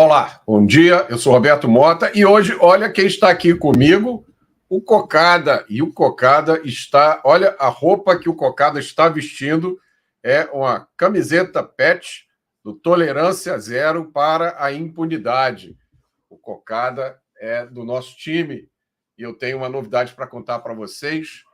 Olá, bom dia, eu sou Roberto Mota e hoje, olha quem está aqui comigo, o Cocada. E o Cocada está, olha a roupa que o Cocada está vestindo, é uma camiseta PET do Tolerância Zero para a Impunidade. O Cocada é do nosso time e eu tenho uma novidade para contar para vocês.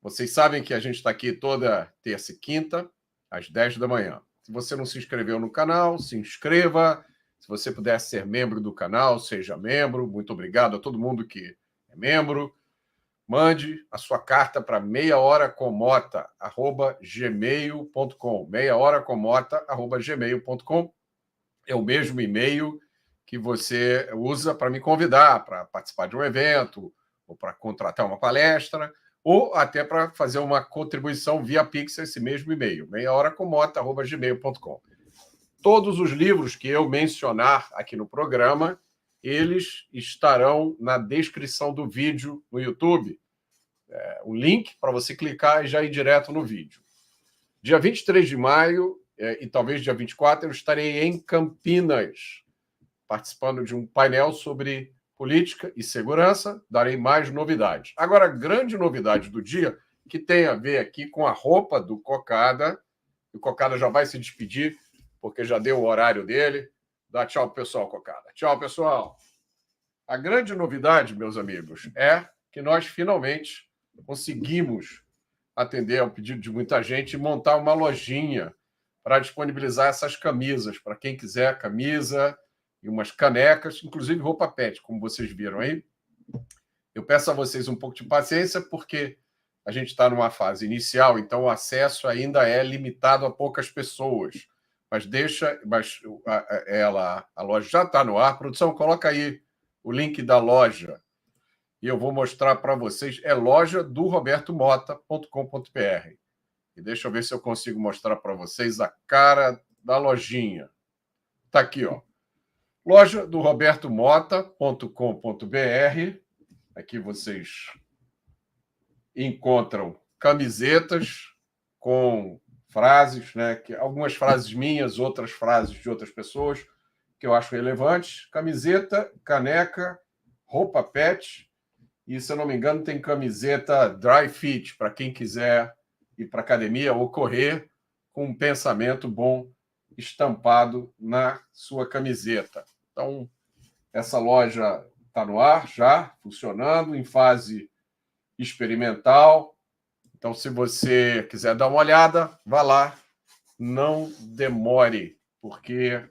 Vocês sabem que a gente está aqui toda terça e quinta, às 10 da manhã. Se você não se inscreveu no canal, se inscreva. Se você puder ser membro do canal, seja membro. Muito obrigado a todo mundo que é membro. Mande a sua carta para meiahoracomota@gmail.com. meiahoracomota@gmail.com é o mesmo e-mail que você usa para me convidar para participar de um evento, ou para contratar uma palestra, ou até para fazer uma contribuição via Pix, esse mesmo e-mail, meiahoracomota@gmail.com. Todos os livros que eu mencionar aqui no programa, eles estarão na descrição do vídeo no YouTube. O link para você clicar e já ir direto no vídeo. Dia 23 de maio e talvez dia 24, eu estarei em Campinas, participando de um painel sobre política e segurança. Darei mais novidades. Agora, a grande novidade do dia, que tem a ver aqui com a roupa do Cocada. O Cocada já vai se despedir, porque já deu o horário dele. Dá tchau pro pessoal, Cocada. Tchau, pessoal. A grande novidade, meus amigos, é que nós finalmente conseguimos atender ao pedido de muita gente e montar uma lojinha para disponibilizar essas camisas, para quem quiser camisa e umas canecas, inclusive roupa pet, como vocês viram aí. Eu peço a vocês um pouco de paciência, porque a gente está numa fase inicial, então o acesso ainda é limitado a poucas pessoas. Mas a loja já está no ar. Produção, coloca aí o link da loja e eu vou mostrar para vocês. É loja do robertomota.com.br. E deixa eu ver se eu consigo mostrar para vocês a cara da lojinha. Está aqui, ó. Loja do robertomota.com.br. Aqui vocês encontram camisetas com frases, né? Algumas frases minhas, outras frases de outras pessoas que eu acho relevantes. Camiseta, caneca, roupa pet e, se eu não me engano, tem camiseta dry fit para quem quiser ir para academia ou correr com um pensamento bom estampado na sua camiseta. Então, essa loja está no ar já, funcionando, em fase experimental. Então, se você quiser dar uma olhada, vá lá. Não demore, porque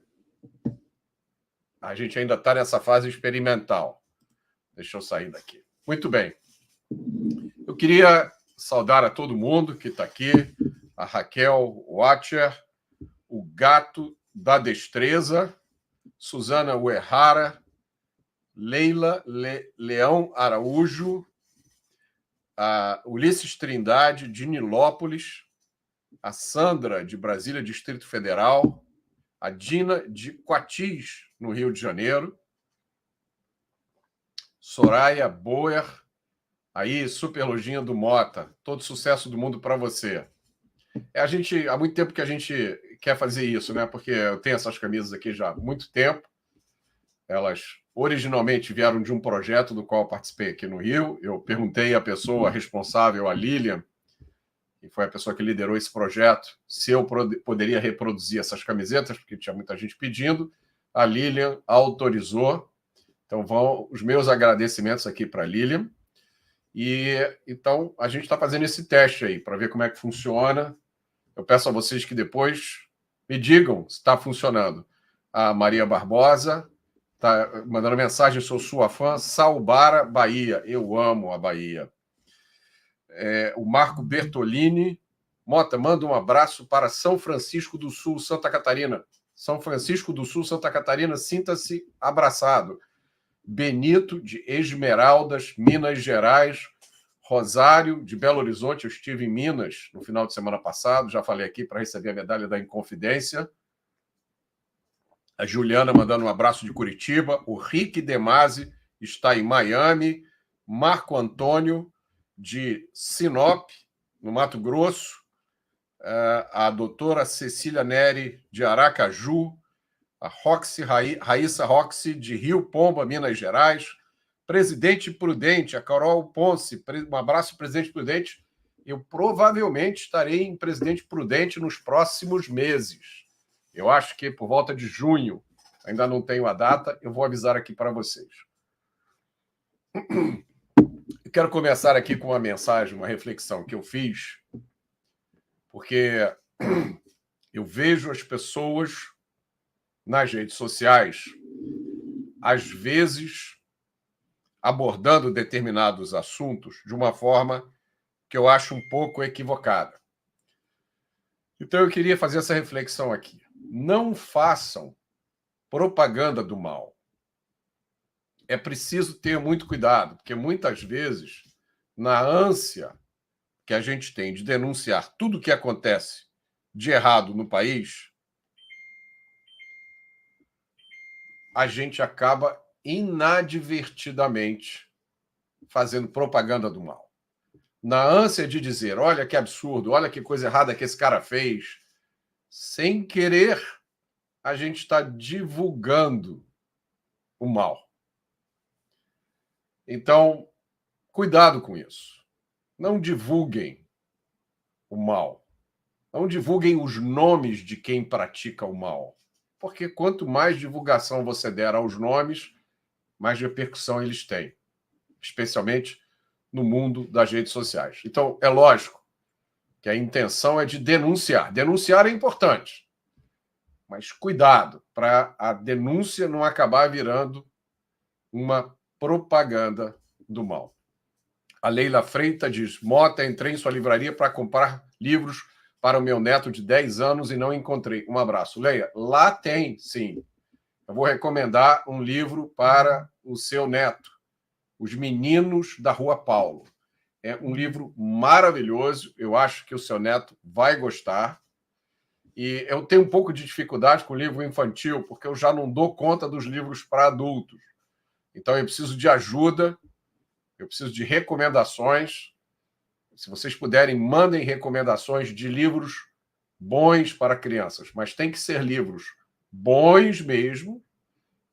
a gente ainda está nessa fase experimental. Deixa eu sair daqui. Muito bem. Eu queria saudar a todo mundo que está aqui. A Raquel Watcher, o Gato da Destreza, Suzana Uerrara, Leila Leão Araújo, a Ulisses Trindade, de Nilópolis, a Sandra, de Brasília, Distrito Federal, a Dina, de Coatis, no Rio de Janeiro, Soraya Boer, aí, super lojinha do Mota, todo sucesso do mundo para você. Há muito tempo que a gente quer fazer isso, né? Porque eu tenho essas camisas aqui já há muito tempo. Elas originalmente vieram de um projeto do qual eu participei aqui no Rio. Eu perguntei à pessoa responsável, a Lilian, que foi a pessoa que liderou esse projeto, se eu poderia reproduzir essas camisetas, porque tinha muita gente pedindo. A Lilian autorizou. Então, vão os meus agradecimentos aqui para a Lilian. E então a gente está fazendo esse teste aí para ver como é que funciona. Eu peço a vocês que depois me digam se está funcionando. A Maria Barbosa está mandando mensagem: sou sua fã. Salbara, Bahia. Eu amo a Bahia. O Marco Bertolini. Mota, manda um abraço para São Francisco do Sul, Santa Catarina. São Francisco do Sul, Santa Catarina, sinta-se abraçado. Benito, de Esmeraldas, Minas Gerais. Rosário, de Belo Horizonte. Eu estive em Minas no final de semana passado, já falei aqui, para receber a medalha da Inconfidência. A Juliana mandando um abraço de Curitiba. O Rick Demasi está em Miami. Marco Antônio, de Sinop, no Mato Grosso. A doutora Cecília Neri, de Aracaju. A Raíssa Roxy, de Rio Pomba, Minas Gerais. Presidente Prudente, a Carol Ponce. Um abraço, Presidente Prudente. Eu provavelmente estarei em Presidente Prudente nos próximos meses. Eu acho que por volta de junho, ainda não tenho a data, eu vou avisar aqui para vocês. Eu quero começar aqui com uma mensagem, uma reflexão que eu fiz, porque eu vejo as pessoas nas redes sociais, às vezes, abordando determinados assuntos de uma forma que eu acho um pouco equivocada. Então, eu queria fazer essa reflexão aqui. Não façam propaganda do mal. É preciso ter muito cuidado, porque muitas vezes, na ânsia que a gente tem de denunciar tudo o que acontece de errado no país, a gente acaba inadvertidamente fazendo propaganda do mal. Na ânsia de dizer, olha que absurdo, olha que coisa errada que esse cara fez, sem querer, a gente está divulgando o mal. Então, cuidado com isso. Não divulguem o mal. Não divulguem os nomes de quem pratica o mal. Porque quanto mais divulgação você der aos nomes, mais repercussão eles têm. Especialmente no mundo das redes sociais. Então, é lógico que a intenção é de denunciar. Denunciar é importante. Mas cuidado para a denúncia não acabar virando uma propaganda do mal. A Leila Freitas diz, Mota, entrei em sua livraria para comprar livros para o meu neto de 10 anos e não encontrei. Um abraço. Leila, lá tem, sim. Eu vou recomendar um livro para o seu neto, Os Meninos da Rua Paulo. É um livro maravilhoso, eu acho que o seu neto vai gostar. E eu tenho um pouco de dificuldade com o livro infantil, porque eu já não dou conta dos livros para adultos. Então, eu preciso de ajuda, eu preciso de recomendações. Se vocês puderem, mandem recomendações de livros bons para crianças, mas tem que ser livros bons mesmo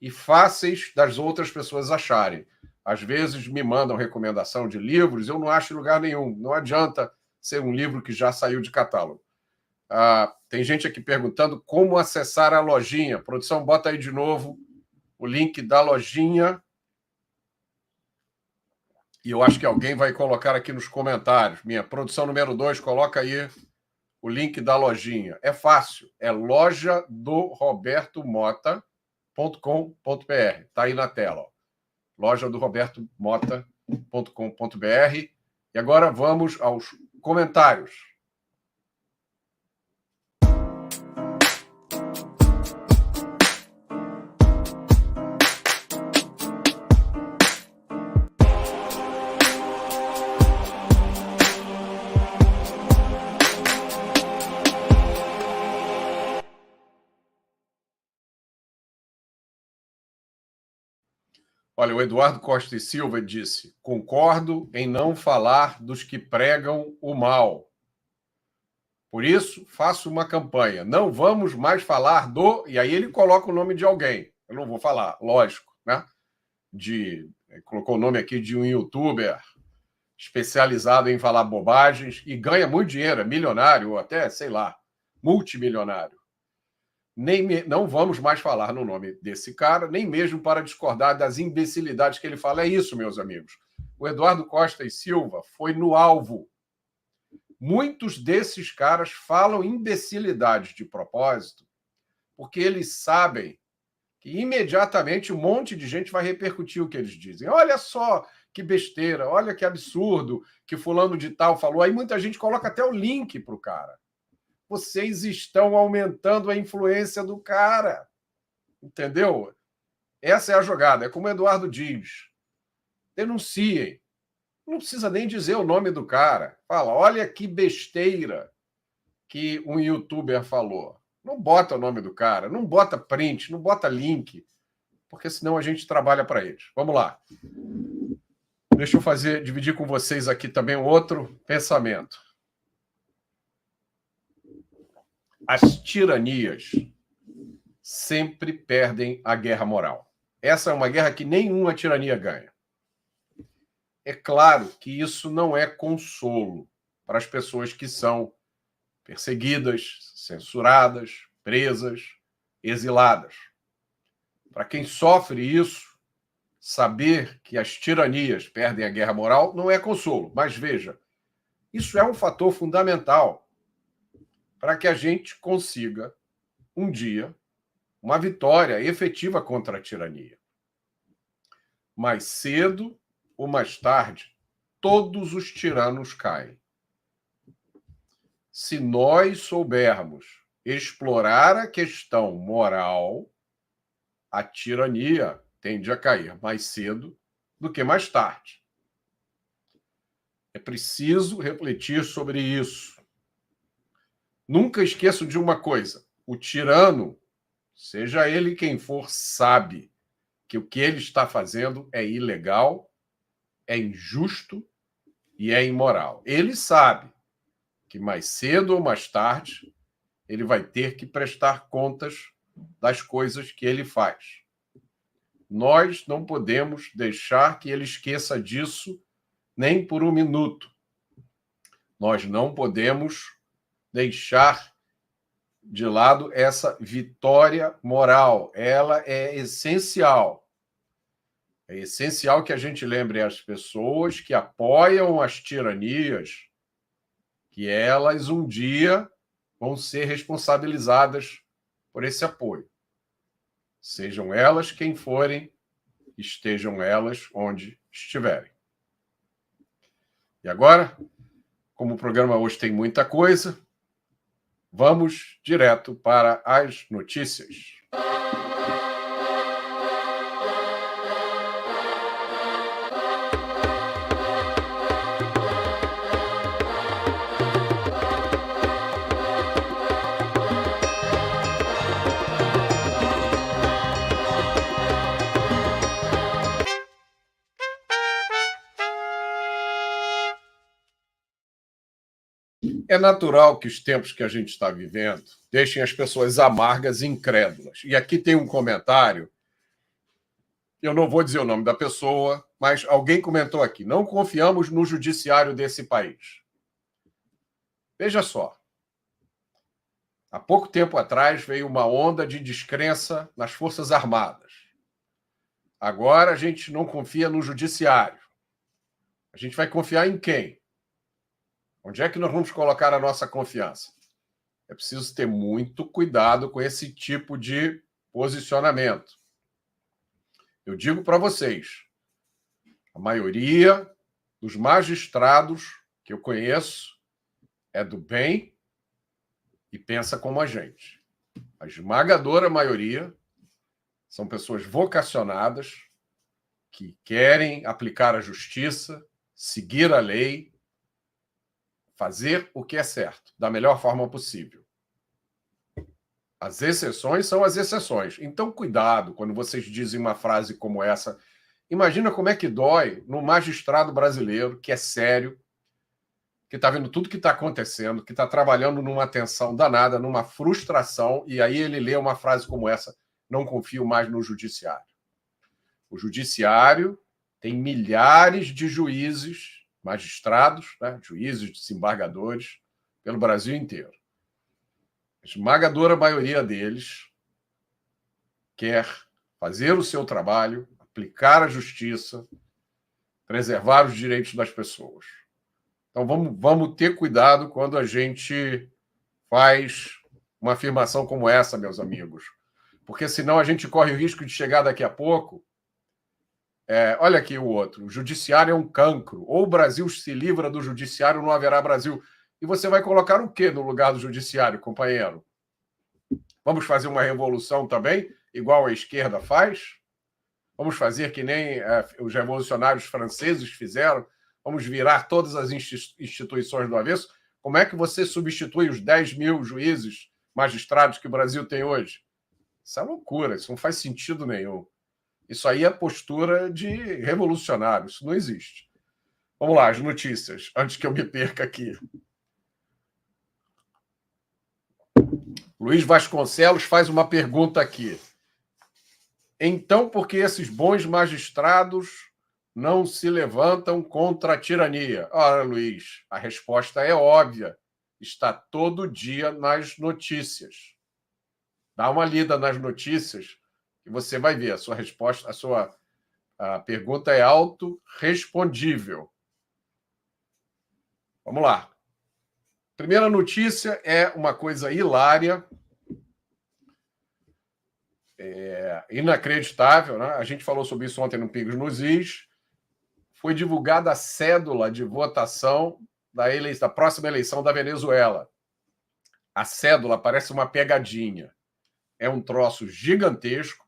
e fáceis das outras pessoas acharem. Às vezes me mandam recomendação de livros, eu não acho em lugar nenhum. Não adianta ser um livro que já saiu de catálogo. Tem gente aqui perguntando como acessar a lojinha. Produção, bota aí de novo o link da lojinha. E eu acho que alguém vai colocar aqui nos comentários. Minha produção número 2, coloca aí o link da lojinha. É fácil. É loja do robertomota.com.br. Está aí na tela. Loja do robertomota.com.br. E agora vamos aos comentários. Olha, o Eduardo Costa e Silva disse, concordo em não falar dos que pregam o mal. Por isso, faço uma campanha. Não vamos mais falar do... E aí ele coloca o nome de alguém. Eu não vou falar, lógico, né? Colocou o nome aqui de um youtuber especializado em falar bobagens e ganha muito dinheiro, é milionário ou até, sei lá, multimilionário. Não vamos mais falar no nome desse cara, nem mesmo para discordar das imbecilidades que ele fala. É isso, meus amigos. O Eduardo Costa e Silva foi no alvo. Muitos desses caras falam imbecilidades de propósito, porque eles sabem que imediatamente um monte de gente vai repercutir o que eles dizem. Olha só que besteira, olha que absurdo que fulano de tal falou. Aí muita gente coloca até o link para o cara. Vocês estão aumentando a influência do cara. Entendeu? Essa é a jogada. É como o Eduardo diz. Denunciem. Não precisa nem dizer o nome do cara. Fala, olha que besteira que um youtuber falou. Não bota o nome do cara, não bota print, não bota link, porque senão a gente trabalha para eles. Vamos lá. Deixa eu dividir com vocês aqui também um outro pensamento. As tiranias sempre perdem a guerra moral. Essa é uma guerra que nenhuma tirania ganha. É claro que isso não é consolo para as pessoas que são perseguidas, censuradas, presas, exiladas. Para quem sofre isso, saber que as tiranias perdem a guerra moral não é consolo, mas veja, isso é um fator fundamental para que a gente consiga, um dia, uma vitória efetiva contra a tirania. Mais cedo ou mais tarde, todos os tiranos caem. Se nós soubermos explorar a questão moral, a tirania tende a cair mais cedo do que mais tarde. É preciso refletir sobre isso. Nunca esqueçam de uma coisa: o tirano, seja ele quem for, sabe que o que ele está fazendo é ilegal, é injusto e é imoral. Ele sabe que mais cedo ou mais tarde ele vai ter que prestar contas das coisas que ele faz. Nós não podemos deixar que ele esqueça disso nem por um minuto. Nós não podemos deixar de lado essa vitória moral. Ela é essencial. É essencial que a gente lembre as pessoas que apoiam as tiranias que elas um dia vão ser responsabilizadas por esse apoio. Sejam elas quem forem, estejam elas onde estiverem. E agora, como o programa hoje tem muita coisa, vamos direto para as notícias. É natural que os tempos que a gente está vivendo deixem as pessoas amargas e incrédulas. E aqui tem um comentário, eu não vou dizer o nome da pessoa, mas alguém comentou aqui: não confiamos no judiciário desse país. Veja só, há pouco tempo atrás veio uma onda de descrença nas Forças Armadas. Agora a gente não confia no judiciário. A gente vai confiar em quem? Onde é que nós vamos colocar a nossa confiança? É preciso ter muito cuidado com esse tipo de posicionamento. Eu digo para vocês, a maioria dos magistrados que eu conheço é do bem e pensa como a gente. A esmagadora maioria são pessoas vocacionadas que querem aplicar a justiça, seguir a lei, fazer o que é certo, da melhor forma possível. As exceções são as exceções. Então, cuidado quando vocês dizem uma frase como essa. Imagina como é que dói no magistrado brasileiro, que é sério, que está vendo tudo que está acontecendo, que está trabalhando numa tensão danada, numa frustração, e aí ele lê uma frase como essa: não confio mais no judiciário. O judiciário tem milhares de juízes, magistrados, né, juízes, desembargadores, pelo Brasil inteiro. A esmagadora maioria deles quer fazer o seu trabalho, aplicar a justiça, preservar os direitos das pessoas. Então, vamos ter cuidado quando a gente faz uma afirmação como essa, meus amigos, porque senão a gente corre o risco de chegar daqui a pouco. Olha aqui o outro: o judiciário é um cancro. Ou o Brasil se livra do judiciário, não haverá Brasil. E você vai colocar o quê no lugar do judiciário, companheiro? Vamos fazer uma revolução também, igual a esquerda faz? Vamos fazer que nem os revolucionários franceses fizeram? Vamos virar todas as instituições do avesso? Como é que você substitui os 10 mil juízes, magistrados que o Brasil tem hoje? Isso é loucura, isso não faz sentido nenhum. Isso aí é postura de revolucionário, isso não existe. Vamos lá, as notícias, antes que eu me perca aqui. Luiz Vasconcelos faz uma pergunta aqui. Então, por que esses bons magistrados não se levantam contra a tirania? Ora, Luiz, a resposta é óbvia. Está todo dia nas notícias. Dá uma lida nas notícias e você vai ver. A sua resposta, a pergunta é autorrespondível. Vamos lá. Primeira notícia é uma coisa hilária, inacreditável, né? A gente falou sobre isso ontem no Pingos nos Is. Foi divulgada a cédula de votação da próxima eleição da Venezuela. A cédula parece uma pegadinha. É um troço gigantesco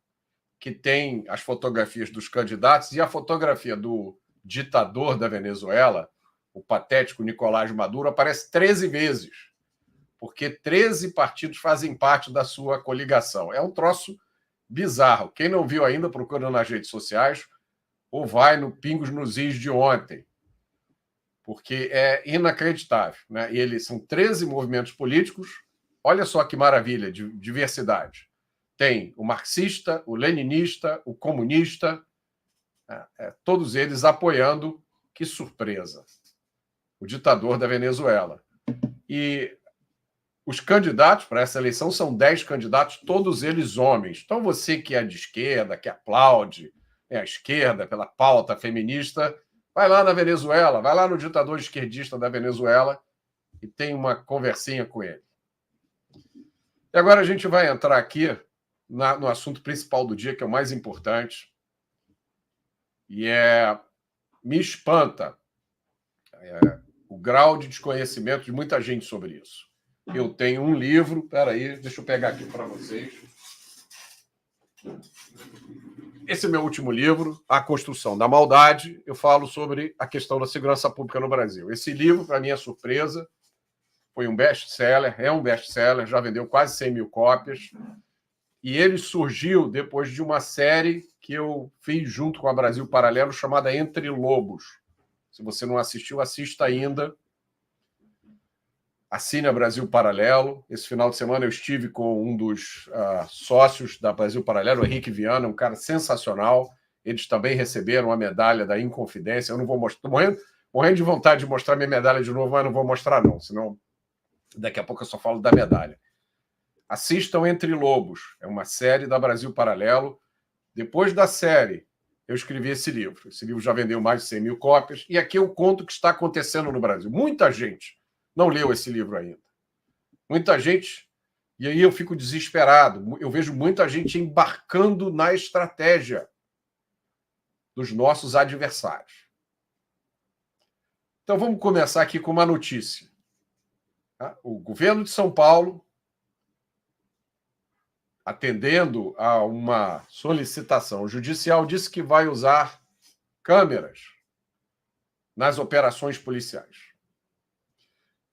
que tem as fotografias dos candidatos e a fotografia do ditador da Venezuela, o patético Nicolás Maduro, aparece 13 vezes, porque 13 partidos fazem parte da sua coligação. É um troço bizarro. Quem não viu ainda, procura nas redes sociais ou vai no Pingos nos Is de ontem, porque é inacreditável, né? E eles são 13 movimentos políticos. Olha só que maravilha de diversidade. Tem o marxista, o leninista, o comunista, todos eles apoiando, que surpresa, o ditador da Venezuela. E os candidatos para essa eleição são 10 candidatos, todos eles homens. Então você que é de esquerda, que aplaude a esquerda pela pauta feminista, vai lá na Venezuela, vai lá no ditador esquerdista da Venezuela e tem uma conversinha com ele. E agora a gente vai entrar aqui no assunto principal do dia, que é o mais importante, e me espanta o grau de desconhecimento de muita gente sobre isso. Eu tenho um livro, peraí, deixa eu pegar aqui para vocês. Esse é meu último livro, A Construção da Maldade. Eu falo sobre a questão da segurança pública no Brasil. Esse livro, para minha surpresa, foi um best-seller, é um best-seller, já vendeu quase 100 mil cópias. E ele surgiu depois de uma série que eu fiz junto com a Brasil Paralelo, chamada Entre Lobos. Se você não assistiu, assista ainda. Assine a Brasil Paralelo. Esse final de semana eu estive com um dos sócios da Brasil Paralelo, o Henrique Viana, um cara sensacional. Eles também receberam a medalha da Inconfidência. Eu não vou mostrar, morrendo de vontade de mostrar minha medalha de novo, mas não vou mostrar não, senão daqui a pouco eu só falo da medalha. Assistam Entre Lobos, é uma série da Brasil Paralelo. Depois da série, eu escrevi esse livro. Esse livro já vendeu mais de 100 mil cópias. E aqui eu conto o que está acontecendo no Brasil. Muita gente não leu esse livro ainda. Muita gente, e aí eu fico desesperado. Eu vejo muita gente embarcando na estratégia dos nossos adversários. Então vamos começar aqui com uma notícia. O governo de São Paulo, atendendo a uma solicitação judicial, disse que vai usar câmeras nas operações policiais.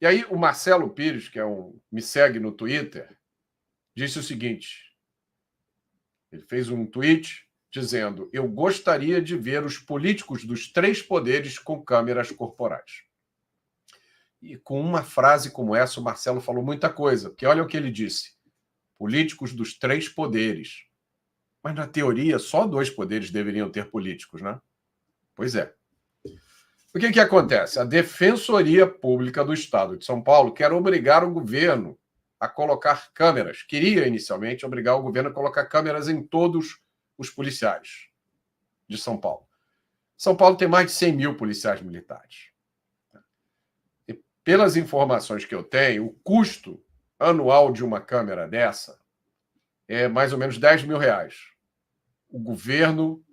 E aí o Marcelo Pires, que me segue no Twitter, disse o seguinte, ele fez um tweet dizendo: eu gostaria de ver os políticos dos 3 poderes com câmeras corporais. E com uma frase como essa, o Marcelo falou muita coisa, porque olha o que ele disse: políticos dos 3 poderes. Mas, na teoria, só 2 poderes deveriam ter políticos, né? Pois é. O que acontece? A Defensoria Pública do Estado de São Paulo quer obrigar o governo a colocar câmeras. Queria, inicialmente, obrigar o governo a colocar câmeras em todos os policiais de São Paulo. São Paulo tem mais de 100 mil policiais militares. E, pelas informações que eu tenho, o custo anual de uma câmera dessa é mais ou menos R$10 mil. O governo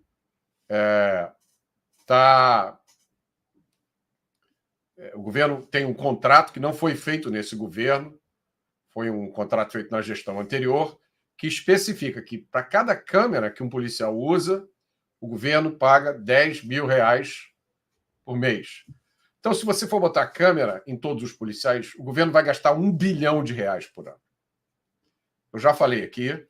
o governo tem um contrato que não foi feito nesse governo, foi um contrato feito na gestão anterior, que especifica que para cada câmera que um policial usa, o governo paga R$10 mil por mês. Então, se você for botar câmera em todos os policiais, o governo vai gastar R$1 bilhão por ano. Eu já falei aqui,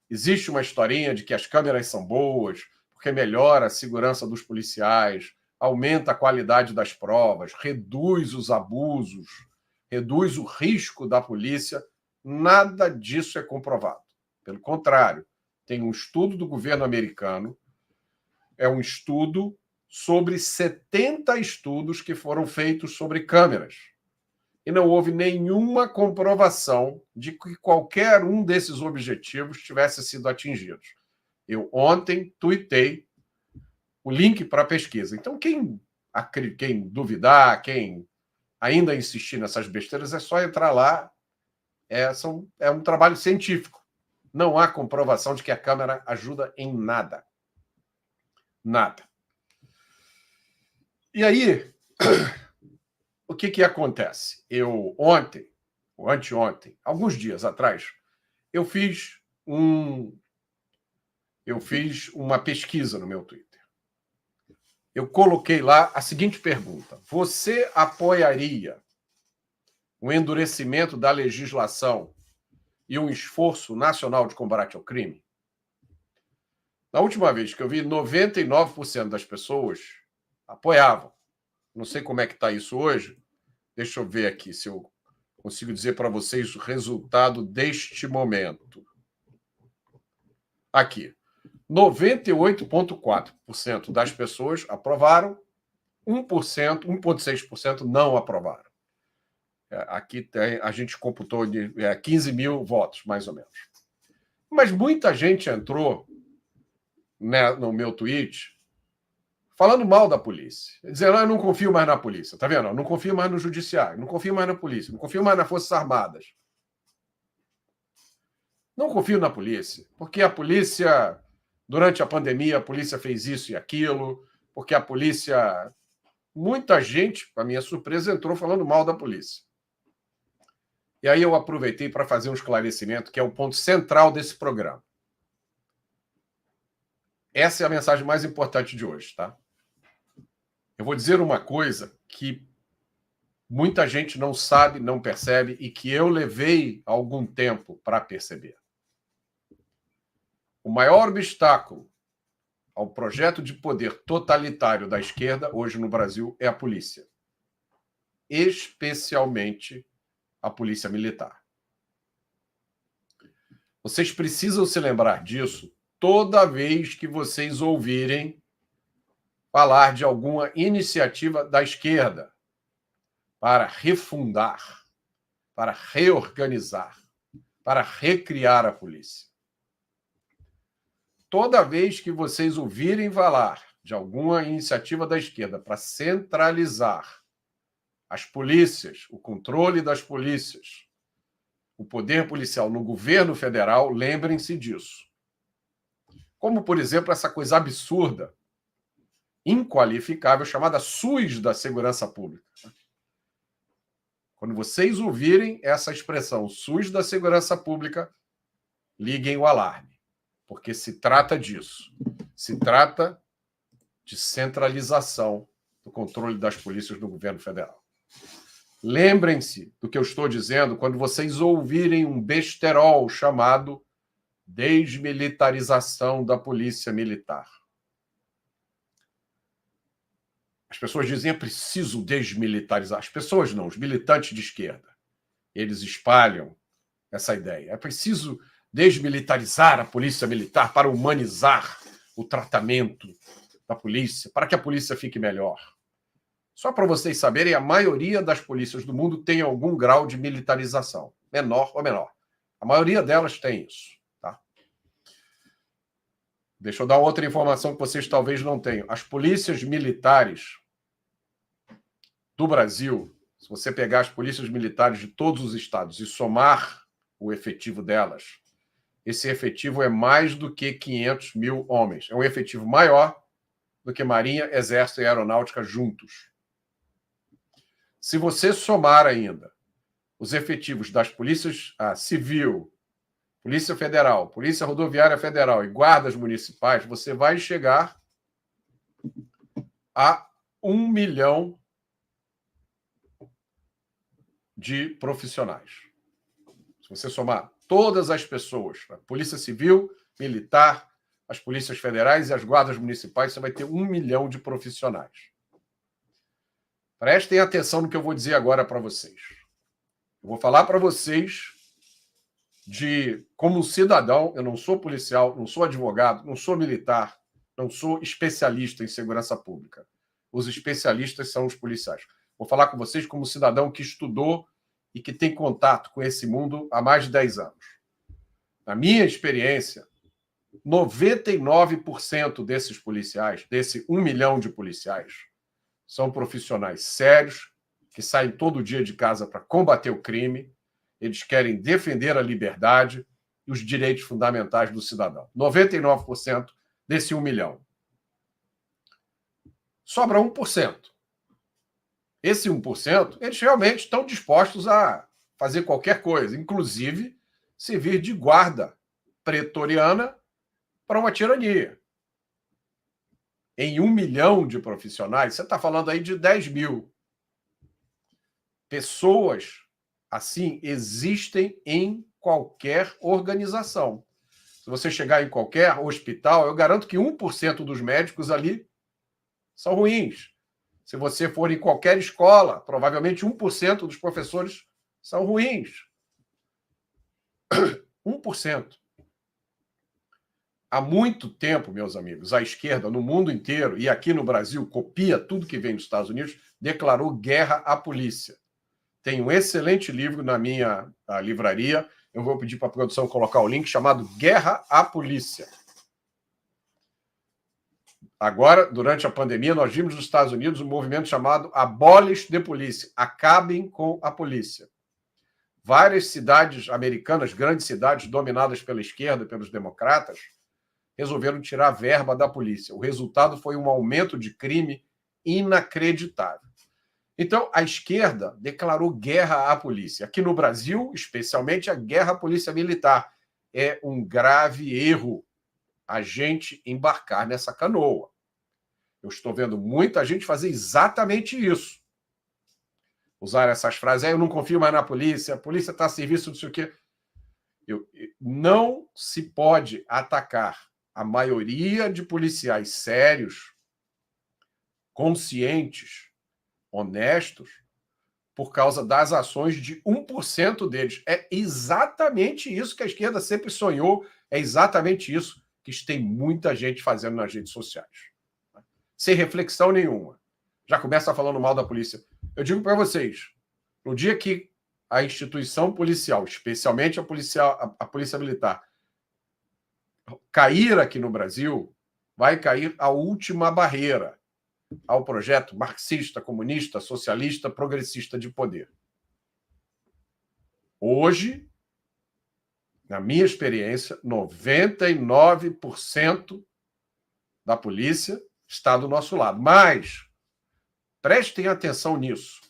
existe uma historinha de que as câmeras são boas, porque melhora a segurança dos policiais, aumenta a qualidade das provas, reduz os abusos, reduz o risco da polícia Nada disso é comprovado. Pelo contrário, tem um estudo do governo americano, é um estudo sobre 70 estudos que foram feitos sobre câmeras. E não houve nenhuma comprovação de que qualquer um desses objetivos tivesse sido atingido. Eu ontem tuitei o link para a pesquisa. Então, quem duvidar, quem ainda insistir nessas besteiras, é só entrar lá. É um trabalho científico. Não há comprovação de que a câmera ajuda em nada. Nada. E aí, o que acontece? Eu ontem, ou anteontem, alguns dias atrás, eu fiz uma pesquisa no meu Twitter. Eu coloquei lá a seguinte pergunta: você apoiaria o endurecimento da legislação e um esforço nacional de combate ao crime? Na última vez que eu vi, 99% das pessoas apoiavam. Não sei como é que está isso hoje. Deixa eu ver aqui se eu consigo dizer para vocês o resultado deste momento. Aqui. 98,4% das pessoas aprovaram, 1,6% não aprovaram. Aqui a gente computou de 15 mil votos, mais ou menos. Mas muita gente entrou, né, no meu tweet falando mal da polícia, dizendo: eu não confio mais na polícia, tá vendo? Eu não confio mais no judiciário, não confio mais na polícia, não confio mais nas Forças Armadas. Não confio na polícia, porque a polícia, durante a pandemia, a polícia fez isso e aquilo, porque a polícia... Muita gente, para minha surpresa, entrou falando mal da polícia. E aí eu aproveitei para fazer um esclarecimento, que é o ponto central desse programa. Essa é a mensagem mais importante de hoje, tá? Eu vou dizer uma coisa que muita gente não sabe, não percebe, e que eu levei algum tempo para perceber. O maior obstáculo ao projeto de poder totalitário da esquerda hoje no Brasil é a polícia. Especialmente a polícia militar. Vocês precisam se lembrar disso toda vez que vocês ouvirem falar de alguma iniciativa da esquerda para refundar, para reorganizar, para recriar a polícia. Toda vez que vocês ouvirem falar de alguma iniciativa da esquerda para centralizar as polícias, o controle das polícias, o poder policial no governo federal, lembrem-se disso. Como, por exemplo, essa coisa absurda, inqualificável, chamada SUS da Segurança Pública. Quando vocês ouvirem essa expressão, SUS da Segurança Pública, liguem o alarme, porque se trata disso. Se trata de centralização do controle das polícias do governo federal. Lembrem-se do que eu estou dizendo quando vocês ouvirem um besterol chamado desmilitarização da polícia militar. As pessoas dizem: é preciso desmilitarizar. As pessoas não, os militantes de esquerda. Eles espalham essa ideia. É preciso desmilitarizar a polícia militar para humanizar o tratamento da polícia, para que a polícia fique melhor. Só para vocês saberem, a maioria das polícias do mundo tem algum grau de militarização, menor ou menor. A maioria delas tem isso. Tá? Deixa eu dar outra informação que vocês talvez não tenham. As polícias militares do Brasil, se você pegar as polícias militares de todos os estados e somar o efetivo delas, esse efetivo é mais do que 500 mil homens. É um efetivo maior do que Marinha, Exército e Aeronáutica juntos. Se você somar ainda os efetivos das polícias civil, Polícia Federal, Polícia Rodoviária Federal e guardas municipais, você vai chegar a 1 milhão de profissionais. Se você somar todas as pessoas, a Polícia Civil, Militar, as polícias federais e as guardas municipais, você vai ter 1 milhão de profissionais. Prestem atenção no que eu vou dizer agora para vocês. Eu vou falar para vocês como cidadão, eu não sou policial, não sou advogado, não sou militar, não sou especialista em segurança pública. Os especialistas são os policiais. Vou falar com vocês como cidadão que estudou e que tem contato com esse mundo há mais de 10 anos. Na minha experiência, 99% desses policiais, desse 1 milhão de policiais, são profissionais sérios, que saem todo dia de casa para combater o crime. Eles querem defender a liberdade e os direitos fundamentais do cidadão. 99% desse 1 milhão. Sobra 1%. Esse 1%, eles realmente estão dispostos a fazer qualquer coisa, inclusive servir de guarda pretoriana para uma tirania. Em 1 milhão de profissionais, você está falando aí de 10 mil. Pessoas assim existem em qualquer organização. Se você chegar em qualquer hospital, eu garanto que 1% dos médicos ali são ruins. Se você for em qualquer escola, provavelmente 1% dos professores são ruins. 1%. Há muito tempo, meus amigos, a esquerda no mundo inteiro, e aqui no Brasil, copia tudo que vem dos Estados Unidos, declarou guerra à polícia. Tem um excelente livro na minha livraria, eu vou pedir para a produção colocar o link, chamado Guerra à Polícia. Agora, durante a pandemia, nós vimos nos Estados Unidos um movimento chamado Abolish the Police, acabem com a polícia. Várias cidades americanas, grandes cidades dominadas pela esquerda, pelos democratas, resolveram tirar a verba da polícia. O resultado foi um aumento de crime inacreditável. Então, a esquerda declarou guerra à polícia. Aqui no Brasil, especialmente, a guerra à polícia militar. É um grave erro a gente embarcar nessa canoa. Eu estou vendo muita gente fazer exatamente isso. Usar essas frases, eu não confio mais na polícia, a polícia está a serviço disso aqui. Não se pode atacar a maioria de policiais sérios, conscientes, honestos, por causa das ações de 1% deles. É exatamente isso que a esquerda sempre sonhou, é exatamente isso que tem muita gente fazendo nas redes sociais. Sem reflexão nenhuma. Já começa falando mal da polícia. Eu digo para vocês, no dia que a instituição policial, especialmente a polícia militar, cair aqui no Brasil, vai cair a última barreira ao projeto marxista, comunista, socialista, progressista de poder. Hoje, na minha experiência, 99% da polícia está do nosso lado. Mas, prestem atenção nisso.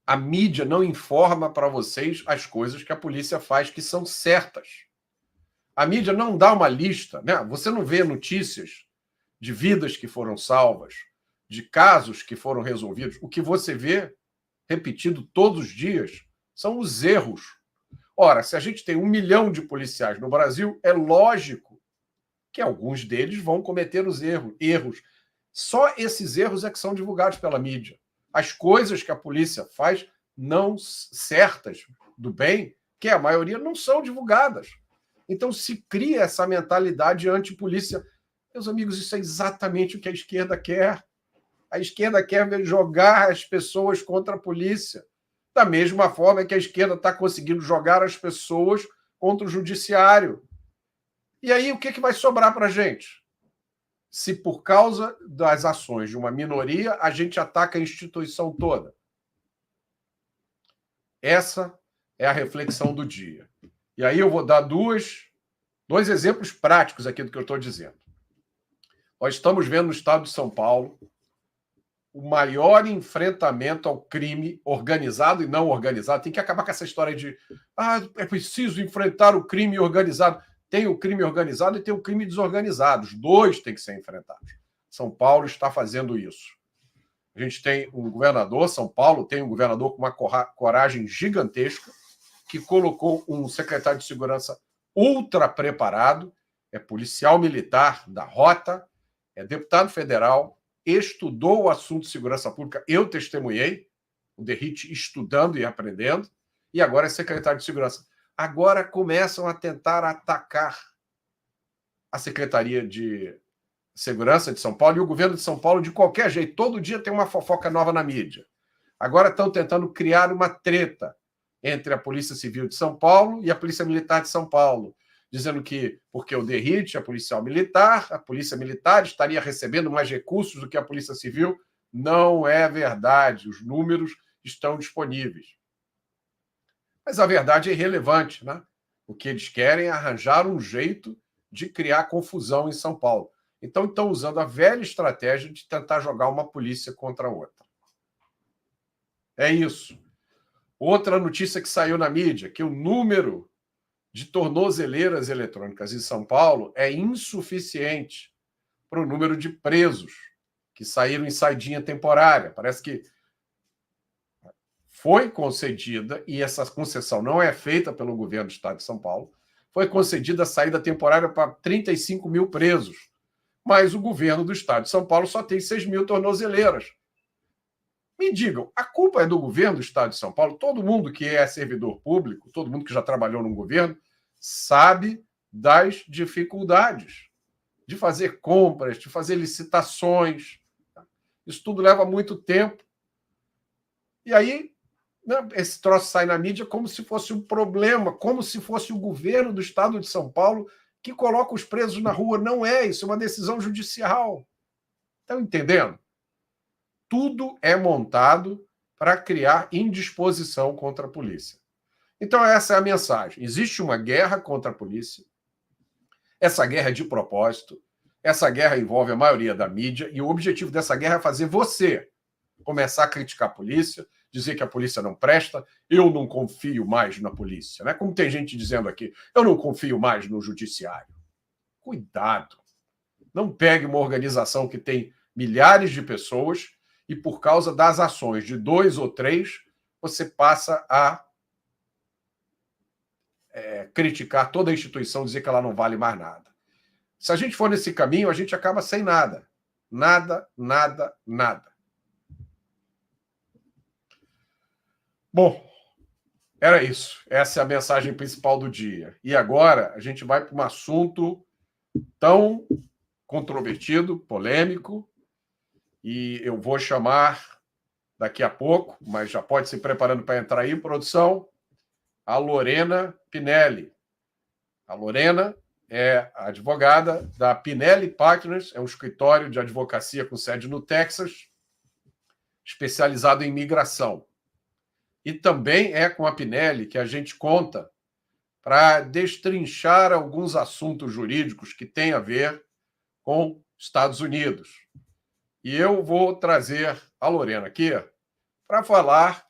A mídia não informa para vocês as coisas que a polícia faz que são certas. A mídia não dá uma lista, né? Você não vê notícias de vidas que foram salvas, de casos que foram resolvidos. O que você vê, repetido todos os dias, são os erros. Ora, se a gente tem 1 milhão de policiais no Brasil, é lógico que alguns deles vão cometer os erros. Só esses erros é que são divulgados pela mídia. As coisas que a polícia faz não certas do bem, que a maioria não são divulgadas. Então se cria essa mentalidade anti-polícia. Meus amigos, isso é exatamente o que a esquerda quer. A esquerda quer jogar as pessoas contra a polícia. Da mesma forma que a esquerda está conseguindo jogar as pessoas contra o judiciário. E aí, o que vai sobrar para a gente? Se por causa das ações de uma minoria, a gente ataca a instituição toda. Essa é a reflexão do dia. E aí eu vou dar dois exemplos práticos aqui do que eu estou dizendo. Nós estamos vendo no estado de São Paulo o maior enfrentamento ao crime organizado e não organizado. Tem que acabar com essa história de é preciso enfrentar o crime organizado. Tem o crime organizado e tem o crime desorganizado. Os dois têm que ser enfrentados. São Paulo está fazendo isso. A gente tem um governador, São Paulo tem um governador com uma coragem gigantesca, que colocou um secretário de segurança ultra preparado, é policial militar da Rota, é deputado federal, estudou o assunto de segurança pública, eu testemunhei, o Derrite estudando e aprendendo, e agora é secretário de segurança. agora começam a tentar atacar a Secretaria de Segurança de São Paulo e o governo de São Paulo de qualquer jeito. Todo dia tem uma fofoca nova na mídia. Agora estão tentando criar uma treta entre a Polícia Civil de São Paulo e a Polícia Militar de São Paulo, dizendo que, porque o Derrite, a Polícia Militar estaria recebendo mais recursos do que a Polícia Civil. Não é verdade. Os números estão disponíveis. Mas a verdade é irrelevante, né? O que eles querem é arranjar um jeito de criar confusão em São Paulo. Então, estão usando a velha estratégia de tentar jogar uma polícia contra a outra. É isso. Outra notícia que saiu na mídia, que o número de tornozeleiras eletrônicas em São Paulo é insuficiente para o número de presos que saíram em saidinha temporária. Parece que foi concedida, e essa concessão não é feita pelo governo do Estado de São Paulo, foi concedida a saída temporária para 35 mil presos. Mas o governo do Estado de São Paulo só tem 6 mil tornozeleiras. Me digam, a culpa é do governo do Estado de São Paulo? Todo mundo que é servidor público, todo mundo que já trabalhou no governo, sabe das dificuldades de fazer compras, de fazer licitações. Isso tudo leva muito tempo. E aí, né, esse troço sai na mídia como se fosse um problema, como se fosse o governo do Estado de São Paulo que coloca os presos na rua. Não é, isso é uma decisão judicial. Estão entendendo? Tudo é montado para criar indisposição contra a polícia. Então, essa é a mensagem. Existe uma guerra contra a polícia. Essa guerra é de propósito. Essa guerra envolve a maioria da mídia. E o objetivo dessa guerra é fazer você começar a criticar a polícia, dizer que a polícia não presta, eu não confio mais na polícia. Né? Como tem gente dizendo aqui, eu não confio mais no judiciário. Cuidado. Não pegue uma organização que tem milhares de pessoas e, por causa das ações de 2 ou 3, você passa a criticar toda a instituição, dizer que ela não vale mais nada. Se a gente for nesse caminho, a gente acaba sem nada. Nada, nada, nada. Bom, era isso. Essa é a mensagem principal do dia. E agora a gente vai para um assunto tão controvertido, polêmico, e eu vou chamar daqui a pouco, mas já pode se preparando para entrar aí, produção, a Lorena Pinelli. A Lorena é a advogada da Pinelli Partners, é um escritório de advocacia com sede no Texas, especializado em imigração. E também é com a Pinelli que a gente conta para destrinchar alguns assuntos jurídicos que têm a ver com Estados Unidos. E eu vou trazer a Lorena aqui para falar,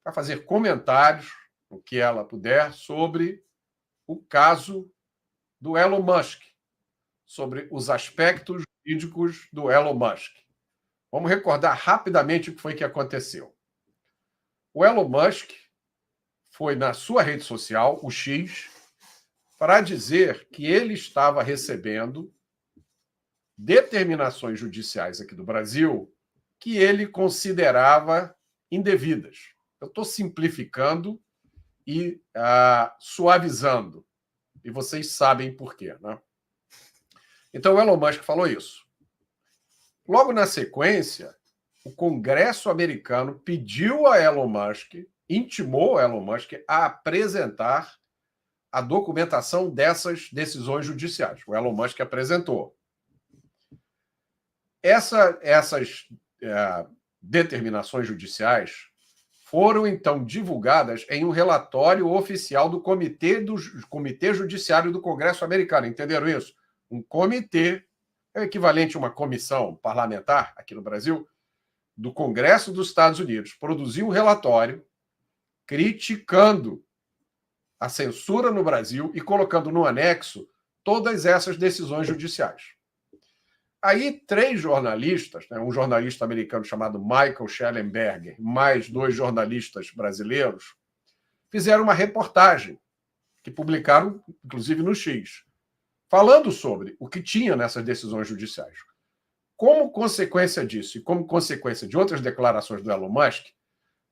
para fazer comentários, o que ela puder, sobre o caso do Elon Musk, sobre os aspectos jurídicos do Elon Musk. Vamos recordar rapidamente o que foi que aconteceu. O Elon Musk foi na sua rede social, o X, para dizer que ele estava recebendo determinações judiciais aqui do Brasil que ele considerava indevidas. Eu estou simplificando e suavizando, e vocês sabem por quê, né? Então, o Elon Musk falou isso. Logo na sequência, o Congresso americano pediu a Elon Musk, intimou a Elon Musk a apresentar a documentação dessas decisões judiciais. O Elon Musk apresentou. Essas determinações judiciais foram, então, divulgadas em um relatório oficial do Comitê Judiciário do Congresso americano. Entenderam isso? Um comitê, é o equivalente a uma comissão parlamentar aqui no Brasil, do Congresso dos Estados Unidos, produziu um relatório criticando a censura no Brasil e colocando no anexo todas essas decisões judiciais. Aí, 3 jornalistas, né, um jornalista americano chamado Michael Shellenberger, mais 2 jornalistas brasileiros, fizeram uma reportagem que publicaram, inclusive, no X, falando sobre o que tinha nessas decisões judiciais. Como consequência disso e como consequência de outras declarações do Elon Musk,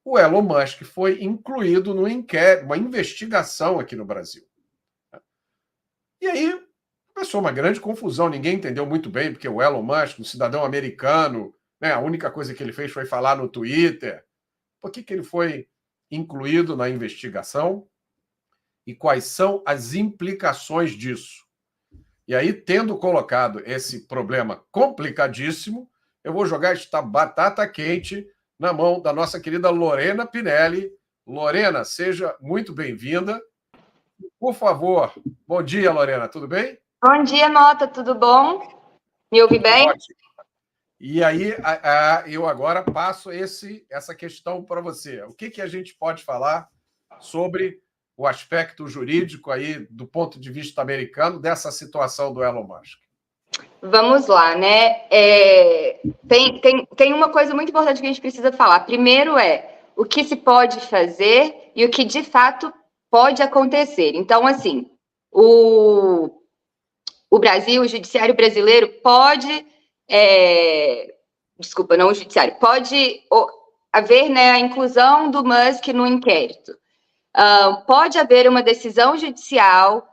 o Elon Musk foi incluído no inquérito, uma investigação aqui no Brasil. E aí começou uma grande confusão, ninguém entendeu muito bem, porque o Elon Musk, um cidadão americano, né, a única coisa que ele fez foi falar no Twitter. Por que ele foi incluído na investigação? E quais são as implicações disso? E aí, tendo colocado esse problema complicadíssimo, eu vou jogar esta batata quente na mão da nossa querida Lorena Pinelli. Lorena, seja muito bem-vinda. Por favor, bom dia, Lorena, tudo bem? Bom dia, Mota, tudo bom? Me ouve bem? Ótimo. E aí, eu agora passo essa questão para você. O que a gente pode falar sobre o aspecto jurídico aí, do ponto de vista americano, dessa situação do Elon Musk? Vamos lá, né? Tem uma coisa muito importante que a gente precisa falar. Primeiro o que se pode fazer e o que, de fato, pode acontecer. Então, assim, o Brasil, o judiciário brasileiro pode... desculpa, não o judiciário. Pode haver, né, a inclusão do Musk no inquérito. Pode haver uma decisão judicial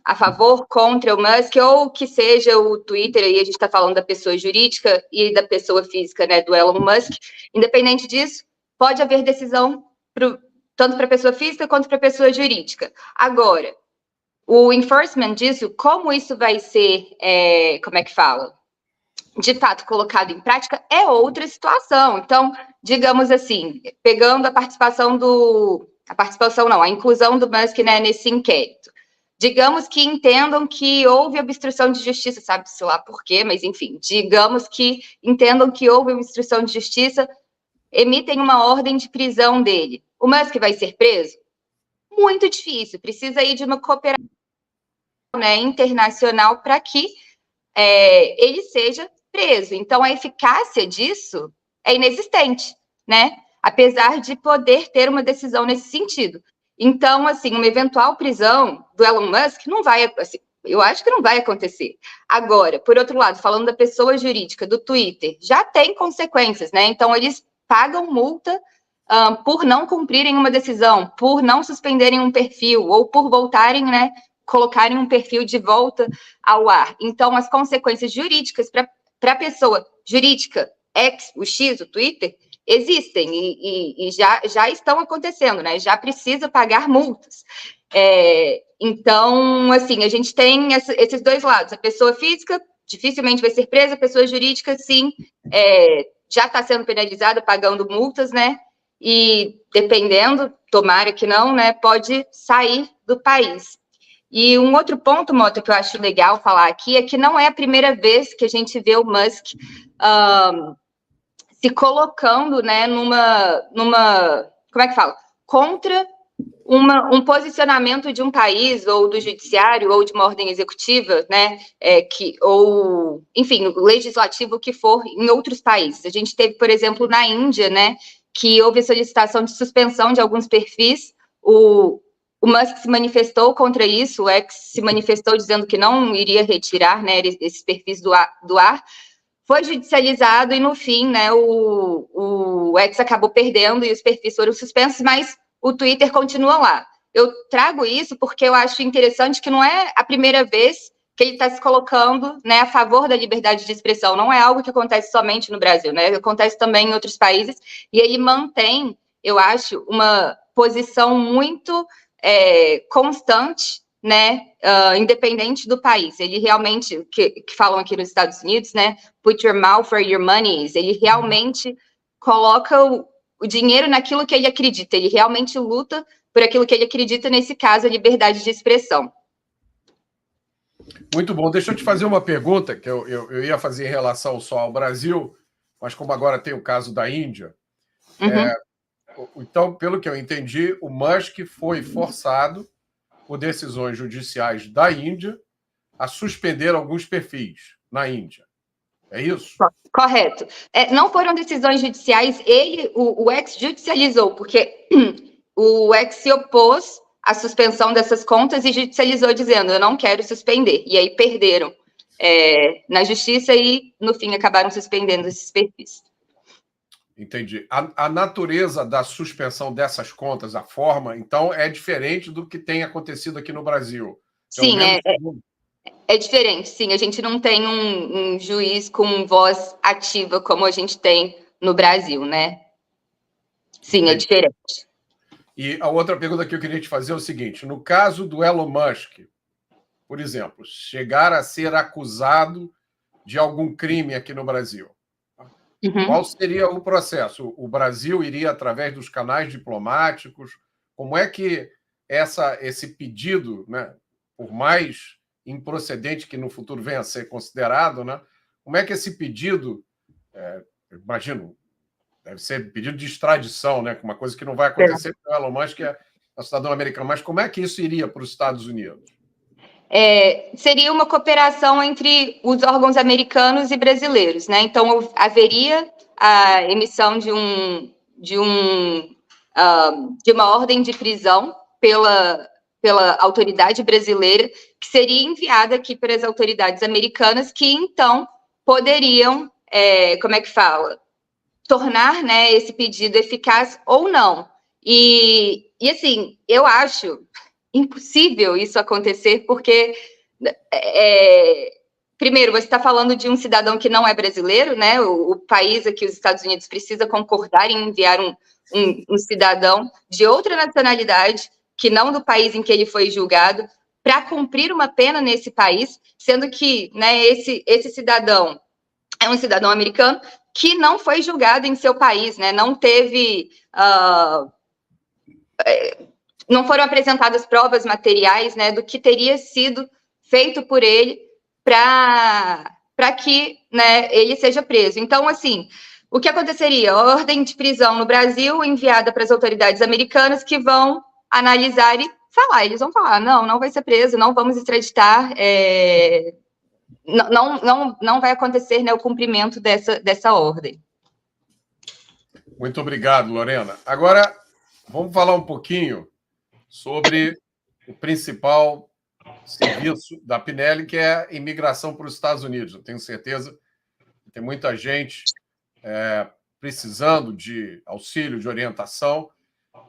a favor, contra o Musk, ou que seja o Twitter, aí a gente está falando da pessoa jurídica e da pessoa física, né, do Elon Musk. Independente disso, pode haver decisão tanto para a pessoa física quanto para a pessoa jurídica. Agora, o enforcement disso, como isso vai ser, como é que fala? De fato, colocado em prática, é outra situação. Então, digamos assim, pegando a inclusão do Musk, né, nesse inquérito. Digamos que entendam que houve obstrução de justiça, sabe-se lá por quê, mas enfim, digamos que entendam que houve obstrução de justiça, emitem uma ordem de prisão dele. O Musk vai ser preso? Muito difícil, precisa aí de uma cooperação, né, internacional para que ele seja preso. Então, a eficácia disso é inexistente, né? Apesar de poder ter uma decisão nesse sentido. Então, assim, uma eventual prisão do Elon Musk não vai, assim, eu acho que não vai acontecer. Agora, por outro lado, falando da pessoa jurídica, do Twitter, já tem consequências, né? Então, eles pagam multa por não cumprirem uma decisão, por não suspenderem um perfil, ou por voltarem, né, colocarem um perfil de volta ao ar. Então, as consequências jurídicas para a pessoa jurídica, o X, o Twitter, existem e já estão acontecendo, né? Já precisa pagar multas. Então, assim, a gente tem esses dois lados. A pessoa física dificilmente vai ser presa, a pessoa jurídica, sim, já está sendo penalizada, pagando multas, né? E dependendo, tomara que não, né? Pode sair do país. E um outro ponto, Mota, que eu acho legal falar aqui é que não é a primeira vez que a gente vê o Musk se colocando, né, numa como é que fala? Contra um posicionamento de um país, ou do judiciário, ou de uma ordem executiva, né, ou, enfim, legislativo que for em outros países. A gente teve, por exemplo, na Índia, né, que houve solicitação de suspensão de alguns perfis, o Musk se manifestou contra isso, o X se manifestou dizendo que não iria retirar, né, esses perfis do ar, foi judicializado e, no fim, né, o X acabou perdendo e os perfis foram suspensos, mas o Twitter continua lá. Eu trago isso porque eu acho interessante que não é a primeira vez que ele está se colocando, né, a favor da liberdade de expressão. Não é algo que acontece somente no Brasil, né? Acontece também em outros países, e ele mantém, eu acho, uma posição muito constante, né, independente do país. Ele realmente, que falam aqui nos Estados Unidos, né, put your mouth where your money is. Ele realmente coloca o dinheiro naquilo que ele acredita. Ele realmente luta por aquilo que ele acredita, nesse caso, a liberdade de expressão. Muito bom. Deixa eu te fazer uma pergunta que eu ia fazer em relação só ao Brasil, mas como agora tem o caso da Índia, então, pelo que eu entendi, o Musk foi forçado por decisões judiciais da Índia a suspender alguns perfis na Índia. É isso? Correto. Não foram decisões judiciais, o X judicializou, porque o X se opôs à suspensão dessas contas e judicializou dizendo, eu não quero suspender. E aí perderam na justiça e, no fim, acabaram suspendendo esses perfis. Entendi. A natureza da suspensão dessas contas, a forma, então, é diferente do que tem acontecido aqui no Brasil. Sim, é diferente. Sim, a gente não tem um juiz com voz ativa como a gente tem no Brasil, né? Sim, entendi. É diferente. E a outra pergunta que eu queria te fazer é o seguinte: no caso do Elon Musk, por exemplo, chegar a ser acusado de algum crime aqui no Brasil, qual seria o processo? O Brasil iria através dos canais diplomáticos? Como é que esse pedido, né, por mais improcedente que no futuro venha a ser considerado, né, como é que esse pedido, imagino, deve ser pedido de extradição, né, uma coisa que não vai acontecer com o Elon Musk, que é cidadão americano, mas como é que isso iria para os Estados Unidos? Seria uma cooperação entre os órgãos americanos e brasileiros, né? Então, haveria a emissão de uma ordem de prisão pela autoridade brasileira, que seria enviada aqui para as autoridades americanas, que então poderiam, tornar, né, esse pedido eficaz ou não. E assim, eu acho impossível isso acontecer, porque primeiro, você está falando de um cidadão que não é brasileiro, né? O país aqui, os Estados Unidos, precisa concordar em enviar um cidadão de outra nacionalidade, que não do país em que ele foi julgado, para cumprir uma pena nesse país, sendo que, né, esse cidadão é um cidadão americano que não foi julgado em seu país, né? Não teve... não foram apresentadas provas materiais, né, do que teria sido feito por ele para que, né, ele seja preso. Então, assim, o que aconteceria? A ordem de prisão no Brasil enviada para as autoridades americanas, que vão analisar e falar. Eles vão falar, não vai ser preso, não vamos extraditar, não vai acontecer, né, o cumprimento dessa ordem. Muito obrigado, Lorena. Agora, vamos falar um pouquinho sobre o principal serviço da Pinelli, que é a imigração para os Estados Unidos. Eu tenho certeza que tem muita gente precisando de auxílio, de orientação.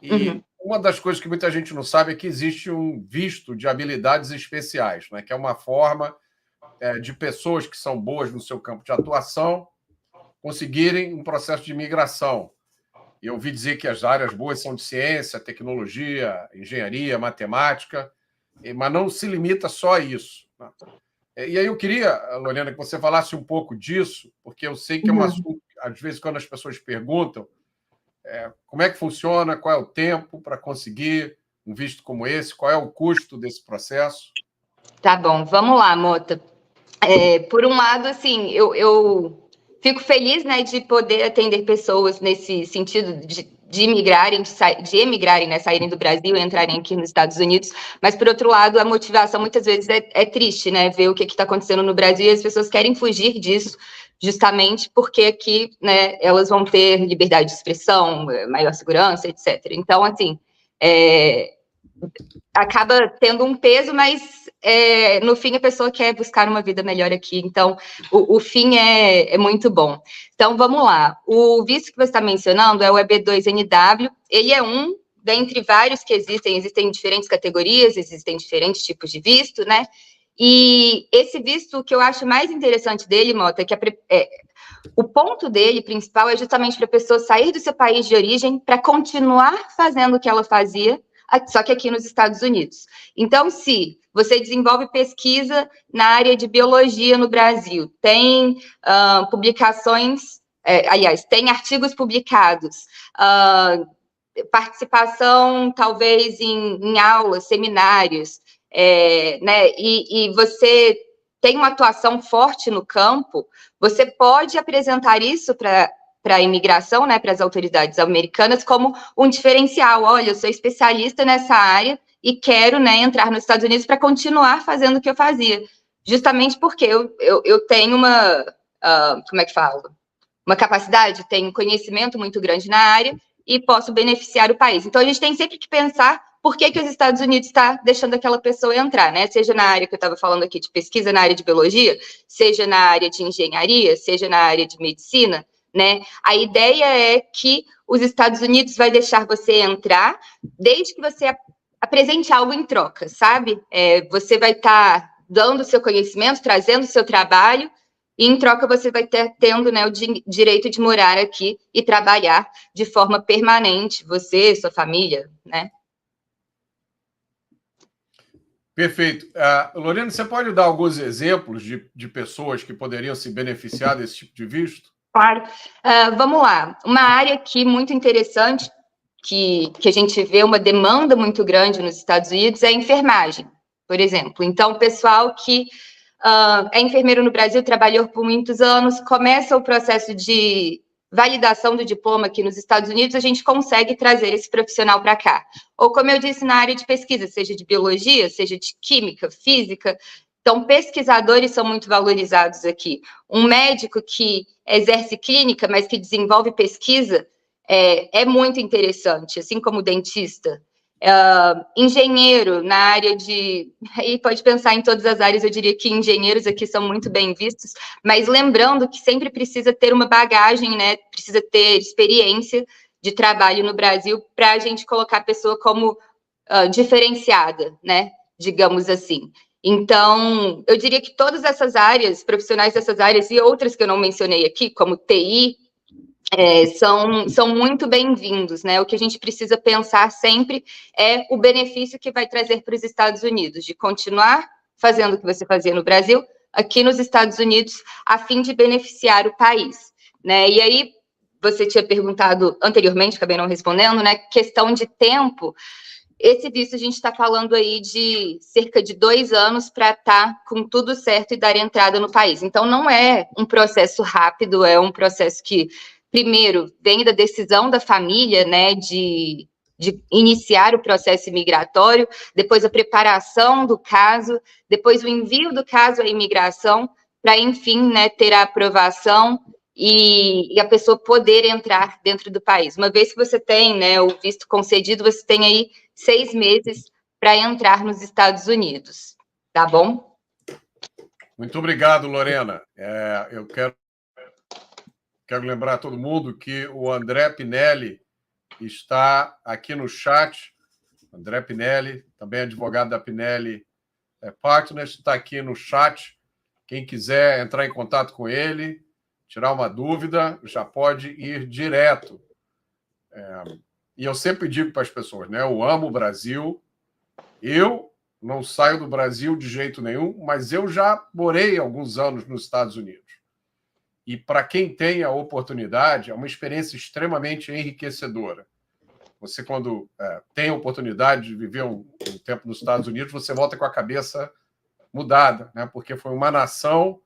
E uma das coisas que muita gente não sabe é que existe um visto de habilidades especiais, né, que é uma forma de pessoas que são boas no seu campo de atuação conseguirem um processo de imigração. E eu ouvi dizer que as áreas boas são de ciência, tecnologia, engenharia, matemática, mas não se limita só a isso. E aí eu queria, Lorena, que você falasse um pouco disso, porque eu sei que é um assunto, às vezes, quando as pessoas perguntam como é que funciona, qual é o tempo para conseguir um visto como esse, qual é o custo desse processo. Tá bom, vamos lá, Mota. Por um lado, assim, eu fico feliz, né, de poder atender pessoas nesse sentido de emigrarem, né, saírem do Brasil e entrarem aqui nos Estados Unidos, mas, por outro lado, a motivação muitas vezes é triste, né, ver o que está acontecendo no Brasil e as pessoas querem fugir disso, justamente porque aqui, né, elas vão ter liberdade de expressão, maior segurança, etc. Então, assim, acaba tendo um peso, mas no fim a pessoa quer buscar uma vida melhor aqui, então o fim é muito bom. Então vamos lá, o visto que você está mencionando é o EB2NW, ele é um dentre vários que existem diferentes categorias, existem diferentes tipos de visto, né? E esse visto, o que eu acho mais interessante dele, Mota, é que o ponto dele principal é justamente para a pessoa sair do seu país de origem para continuar fazendo o que ela fazia, só que aqui nos Estados Unidos. Então, se você desenvolve pesquisa na área de biologia no Brasil, tem publicações, aliás, tem artigos publicados, participação, talvez, em aulas, seminários, né, e você tem uma atuação forte no campo, você pode apresentar isso para a imigração, né, para as autoridades americanas, como um diferencial. Olha, eu sou especialista nessa área e quero, né, entrar nos Estados Unidos para continuar fazendo o que eu fazia. Justamente porque eu tenho uma, uma capacidade, tenho conhecimento muito grande na área e posso beneficiar o país. Então, a gente tem sempre que pensar por que os Estados Unidos está deixando aquela pessoa entrar, né? Seja na área que eu estava falando aqui de pesquisa, na área de biologia, seja na área de engenharia, seja na área de medicina, né? A ideia é que os Estados Unidos vai deixar você entrar desde que você apresente algo em troca, sabe? Você vai estar dando o seu conhecimento, trazendo o seu trabalho, e em troca você vai tendo, né, o direito de morar aqui e trabalhar de forma permanente, você, sua família, né? Perfeito. Lorena, você pode dar alguns exemplos de pessoas que poderiam se beneficiar desse tipo de visto? Claro. Vamos lá. Uma área aqui muito interessante, que a gente vê uma demanda muito grande nos Estados Unidos, é a enfermagem, por exemplo. Então, o pessoal que é enfermeiro no Brasil, trabalhou por muitos anos, começa o processo de validação do diploma aqui nos Estados Unidos, a gente consegue trazer esse profissional para cá. Ou, como eu disse, na área de pesquisa, seja de biologia, seja de química, física. Então, pesquisadores são muito valorizados aqui. Um médico que exerce clínica, mas que desenvolve pesquisa, é muito interessante, assim como dentista. Engenheiro na área de... Aí pode pensar em todas as áreas, eu diria que engenheiros aqui são muito bem vistos, mas lembrando que sempre precisa ter uma bagagem, né? Precisa ter experiência de trabalho no Brasil para a gente colocar a pessoa como diferenciada, né? Digamos assim. Então, eu diria que todas essas áreas, profissionais dessas áreas e outras que eu não mencionei aqui, como TI, são muito bem-vindos, né? O que a gente precisa pensar sempre é o benefício que vai trazer para os Estados Unidos, de continuar fazendo o que você fazia no Brasil, aqui nos Estados Unidos, a fim de beneficiar o país, né? E aí, você tinha perguntado anteriormente, acabei não respondendo, né? Questão de tempo. Esse visto a gente está falando aí de cerca de 2 anos para estar com tudo certo e dar entrada no país. Então, não é um processo rápido, é um processo que, primeiro, vem da decisão da família, né, de iniciar o processo imigratório, depois a preparação do caso, depois o envio do caso à imigração, para, enfim, né, ter a aprovação e a pessoa poder entrar dentro do país. Uma vez que você tem, né, o visto concedido, você tem aí 6 meses para entrar nos Estados Unidos, tá bom? Muito obrigado, Lorena. Eu quero lembrar a todo mundo que o André Pinelli está aqui no chat. André Pinelli, também advogado da Pinelli Partners, está aqui no chat. Quem quiser entrar em contato com ele, tirar uma dúvida, já pode ir direto. E eu sempre digo para as pessoas, né? Eu amo o Brasil. Eu não saio do Brasil de jeito nenhum, mas eu já morei alguns anos nos Estados Unidos. E para quem tem a oportunidade, é uma experiência extremamente enriquecedora. Você, quando tem a oportunidade de viver um tempo nos Estados Unidos, você volta com a cabeça mudada, né? Porque foi uma nação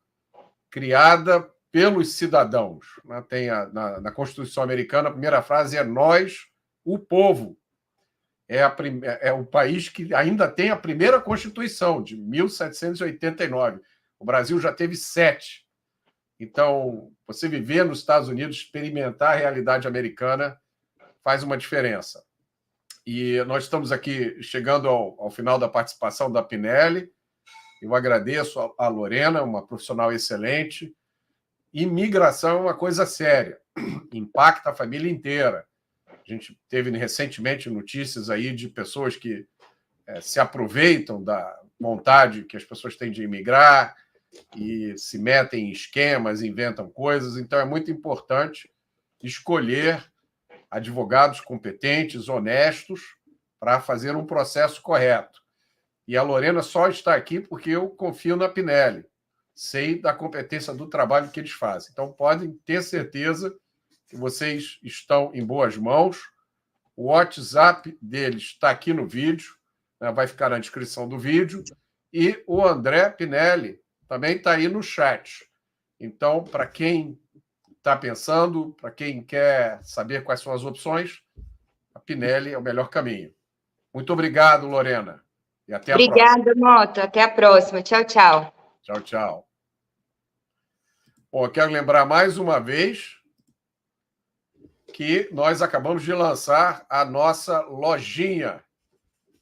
criada pelos cidadãos. Né? Tem na Constituição Americana, a primeira frase é nós, o povo. É o país que ainda tem a primeira Constituição, de 1789. O Brasil já teve 7. Então, você viver nos Estados Unidos, experimentar a realidade americana, faz uma diferença. E nós estamos aqui chegando ao final da participação da Pinelli. Eu agradeço a Lorena, uma profissional excelente. Imigração é uma coisa séria, impacta a família inteira. A gente teve recentemente notícias aí de pessoas que se aproveitam da vontade que as pessoas têm de imigrar e se metem em esquemas, inventam coisas. Então, é muito importante escolher advogados competentes, honestos, para fazer um processo correto. E a Lorena só está aqui porque eu confio na Pinelli. Sei da competência do trabalho que eles fazem. Então, podem ter certeza que vocês estão em boas mãos. O WhatsApp deles está aqui no vídeo, né? Vai ficar na descrição do vídeo. E o André Pinelli também está aí no chat. Então, para quem está pensando, para quem quer saber quais são as opções, a Pinelli é o melhor caminho. Muito obrigado, Lorena. E até a próxima. Obrigada, Mota. Até a próxima. Tchau, tchau. Tchau, tchau. Bom, eu quero lembrar mais uma vez que nós acabamos de lançar a nossa lojinha,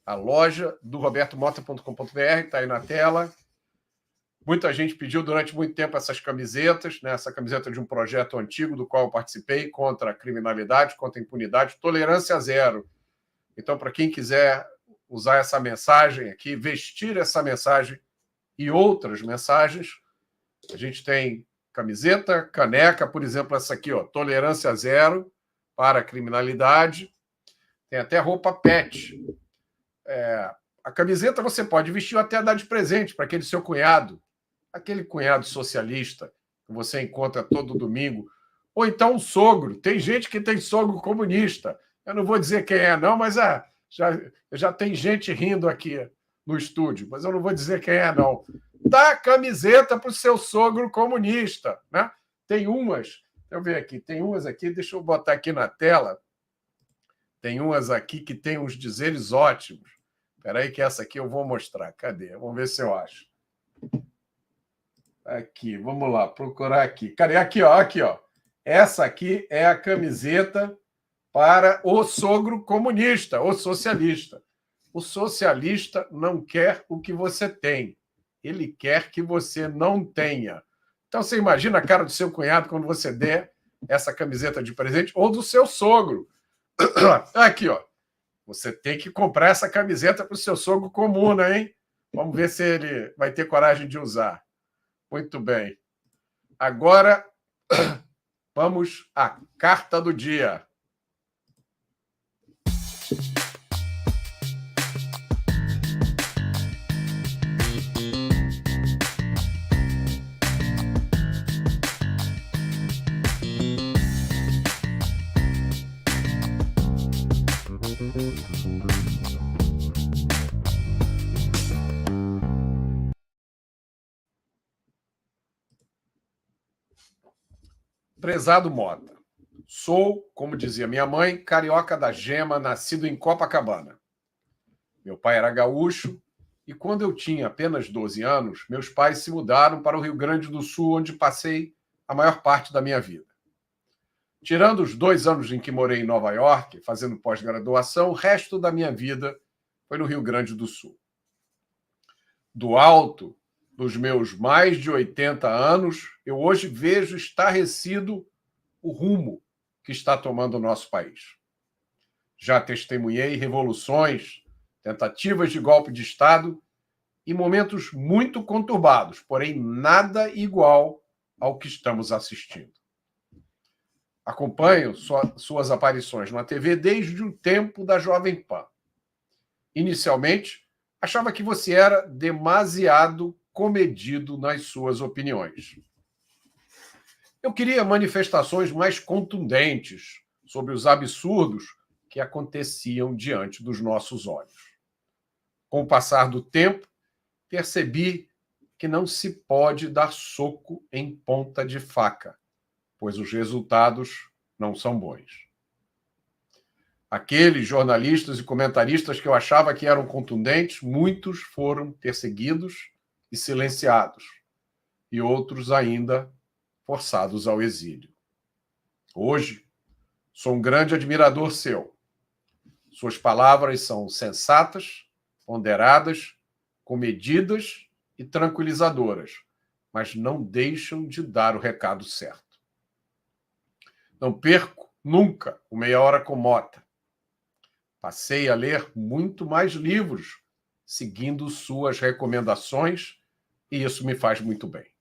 a loja do robertomota.com.br, está aí na tela. Muita gente pediu durante muito tempo essas camisetas, né? Essa camiseta de um projeto antigo do qual eu participei, contra a criminalidade, contra a impunidade, tolerância zero. Então, para quem quiser usar essa mensagem aqui, vestir essa mensagem e outras mensagens, a gente tem camiseta, caneca, por exemplo, essa aqui, ó, tolerância zero para a criminalidade. Tem até roupa pet. A camiseta você pode vestir ou até dar de presente para aquele seu cunhado, aquele cunhado socialista que você encontra todo domingo, ou então um sogro. Tem gente que tem sogro comunista. Eu não vou dizer quem é, não, mas já tem gente rindo aqui no estúdio, mas eu não vou dizer quem é, não. Dá a camiseta para o seu sogro comunista, né? Tem umas, deixa eu ver aqui, tem umas aqui, deixa eu botar aqui na tela. Tem umas aqui que tem uns dizeres ótimos. Espera aí que essa aqui eu vou mostrar. Cadê? Vamos ver se eu acho. Aqui, vamos lá, procurar aqui. Cadê? Aqui, ó, aqui, ó. Essa aqui é a camiseta para o sogro comunista, o socialista. O socialista não quer o que você tem. Ele quer que você não tenha. Então, você imagina a cara do seu cunhado quando você der essa camiseta de presente, ou do seu sogro. Aqui, ó. Você tem que comprar essa camiseta para o seu sogro comuna, hein? Vamos ver se ele vai ter coragem de usar. Muito bem. Agora, vamos à carta do dia. Prezado Mota, sou, como dizia minha mãe, carioca da gema, nascido em Copacabana. Meu pai era gaúcho e quando eu tinha apenas 12 anos, meus pais se mudaram para o Rio Grande do Sul, onde passei a maior parte da minha vida. Tirando os 2 anos em que morei em Nova York, fazendo pós-graduação, o resto da minha vida foi no Rio Grande do Sul. Do alto dos meus mais de 80 anos, eu hoje vejo estarrecido o rumo que está tomando o nosso país. Já testemunhei revoluções, tentativas de golpe de Estado e momentos muito conturbados, porém nada igual ao que estamos assistindo. Acompanho suas aparições na TV desde o tempo da Jovem Pan. Inicialmente, achava que você era demasiado comedido nas suas opiniões. Eu queria manifestações mais contundentes sobre os absurdos que aconteciam diante dos nossos olhos. Com o passar do tempo, percebi que não se pode dar soco em ponta de faca, pois os resultados não são bons. Aqueles jornalistas e comentaristas que eu achava que eram contundentes, muitos foram perseguidos e silenciados, e outros ainda forçados ao exílio. Hoje, sou um grande admirador seu. Suas palavras são sensatas, ponderadas, comedidas e tranquilizadoras, mas não deixam de dar o recado certo. Não perco nunca o Meia Hora com Mota. Passei a ler muito mais livros, seguindo suas recomendações, e isso me faz muito bem.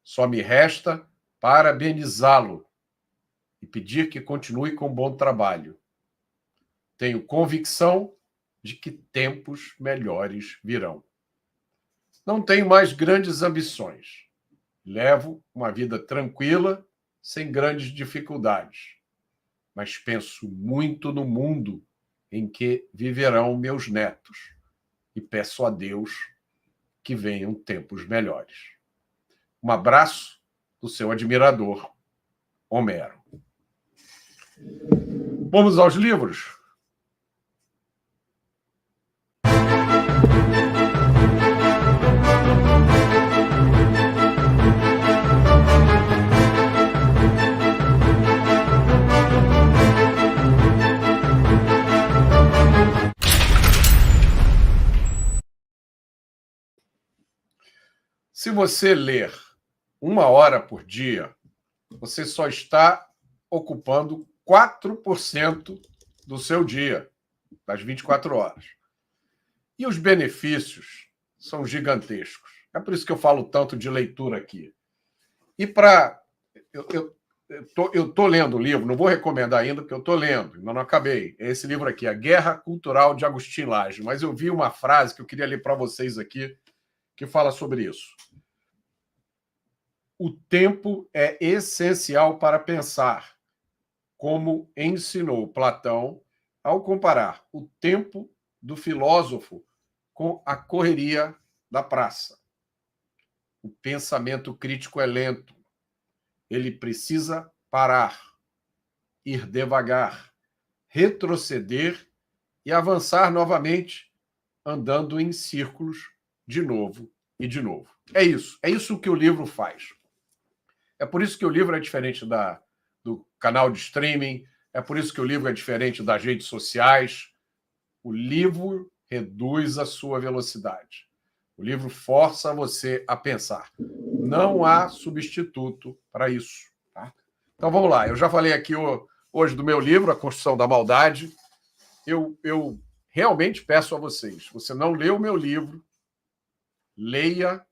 Só me resta parabenizá-lo e pedir que continue com bom trabalho. Tenho convicção de que tempos melhores virão. Não tenho mais grandes ambições. Levo uma vida tranquila, sem grandes dificuldades. Mas penso muito no mundo em que viverão meus netos e peço a Deus que venham tempos melhores. Um abraço do seu admirador, Homero. Vamos aos livros? Se você ler 1 hora por dia, você só está ocupando 4% do seu dia, das 24 horas. E os benefícios são gigantescos. É por isso que eu falo tanto de leitura aqui. E para... Eu estou lendo o livro, não vou recomendar ainda, porque eu estou lendo, ainda não acabei. É esse livro aqui, A Guerra Cultural de Agustin Laje. Mas eu vi uma frase que eu queria ler para vocês aqui, que fala sobre isso. O tempo é essencial para pensar, como ensinou Platão ao comparar o tempo do filósofo com a correria da praça. O pensamento crítico é lento. Ele precisa parar, ir devagar, retroceder e avançar novamente, andando em círculos de novo e de novo. É isso que o livro faz. É por isso que o livro é diferente do canal de streaming, é por isso que o livro é diferente das redes sociais. O livro reduz a sua velocidade. O livro força você a pensar. Não há substituto para isso. Tá? Então vamos lá. Eu já falei aqui hoje do meu livro, A Construção da Maldade. Eu realmente peço a vocês, você não leu o meu livro, leia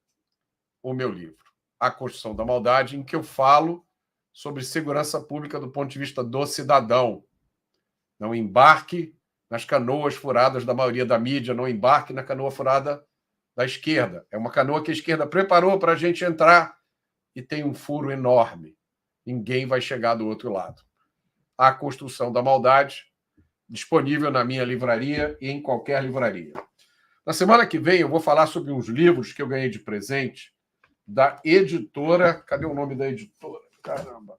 o meu livro, A Construção da Maldade, em que eu falo sobre segurança pública do ponto de vista do cidadão. Não embarque nas canoas furadas da maioria da mídia, não embarque na canoa furada da esquerda. É uma canoa que a esquerda preparou para a gente entrar e tem um furo enorme. Ninguém vai chegar do outro lado. A Construção da Maldade, disponível na minha livraria e em qualquer livraria. Na semana que vem eu vou falar sobre uns livros que eu ganhei de presente da editora... Cadê o nome da editora? Caramba!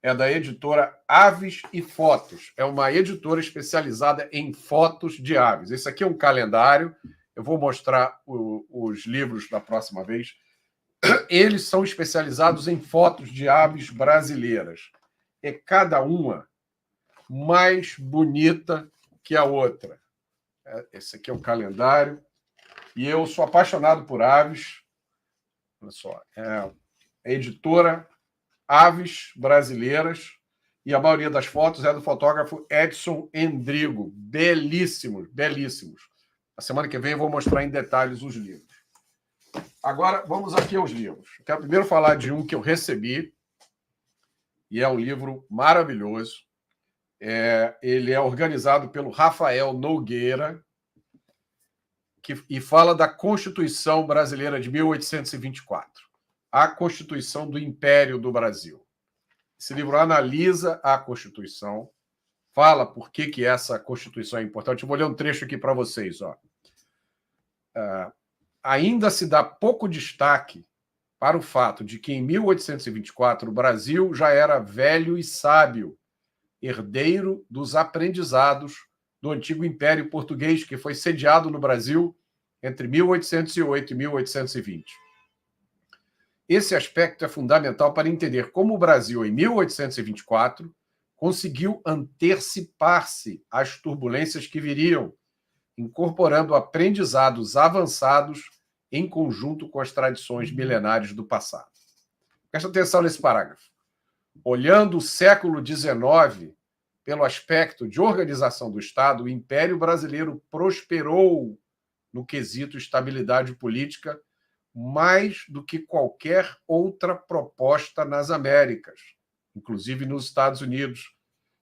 É da editora Aves e Fotos. É uma editora especializada em fotos de aves. Esse aqui é um calendário. Eu vou mostrar os livros da próxima vez. Eles são especializados em fotos de aves brasileiras. É cada uma mais bonita que a outra. Esse aqui é o calendário. E eu sou apaixonado por aves. Olha só. É a editora Aves Brasileiras, e a maioria das fotos é do fotógrafo Edson Endrigo. Belíssimos, belíssimos. A semana que vem eu vou mostrar em detalhes os livros. Agora, vamos aqui aos livros. Quero primeiro falar de um que eu recebi, e é um livro maravilhoso. Ele é organizado pelo Rafael Nogueira, e fala da Constituição Brasileira de 1824. A Constituição do Império do Brasil. Esse livro analisa a Constituição, fala por que essa Constituição é importante. Eu vou ler um trecho aqui para vocês. Ó. Ainda se dá pouco destaque para o fato de que, em 1824, o Brasil já era velho e sábio, herdeiro dos aprendizados do antigo Império Português, que foi sediado no Brasil entre 1808 e 1820. Esse aspecto é fundamental para entender como o Brasil, em 1824, conseguiu antecipar-se às turbulências que viriam, incorporando aprendizados avançados em conjunto com as tradições milenares do passado. Presta atenção nesse parágrafo. Olhando o século XIX, pelo aspecto de organização do Estado, o Império Brasileiro prosperou no quesito estabilidade política mais do que qualquer outra proposta nas Américas, inclusive nos Estados Unidos,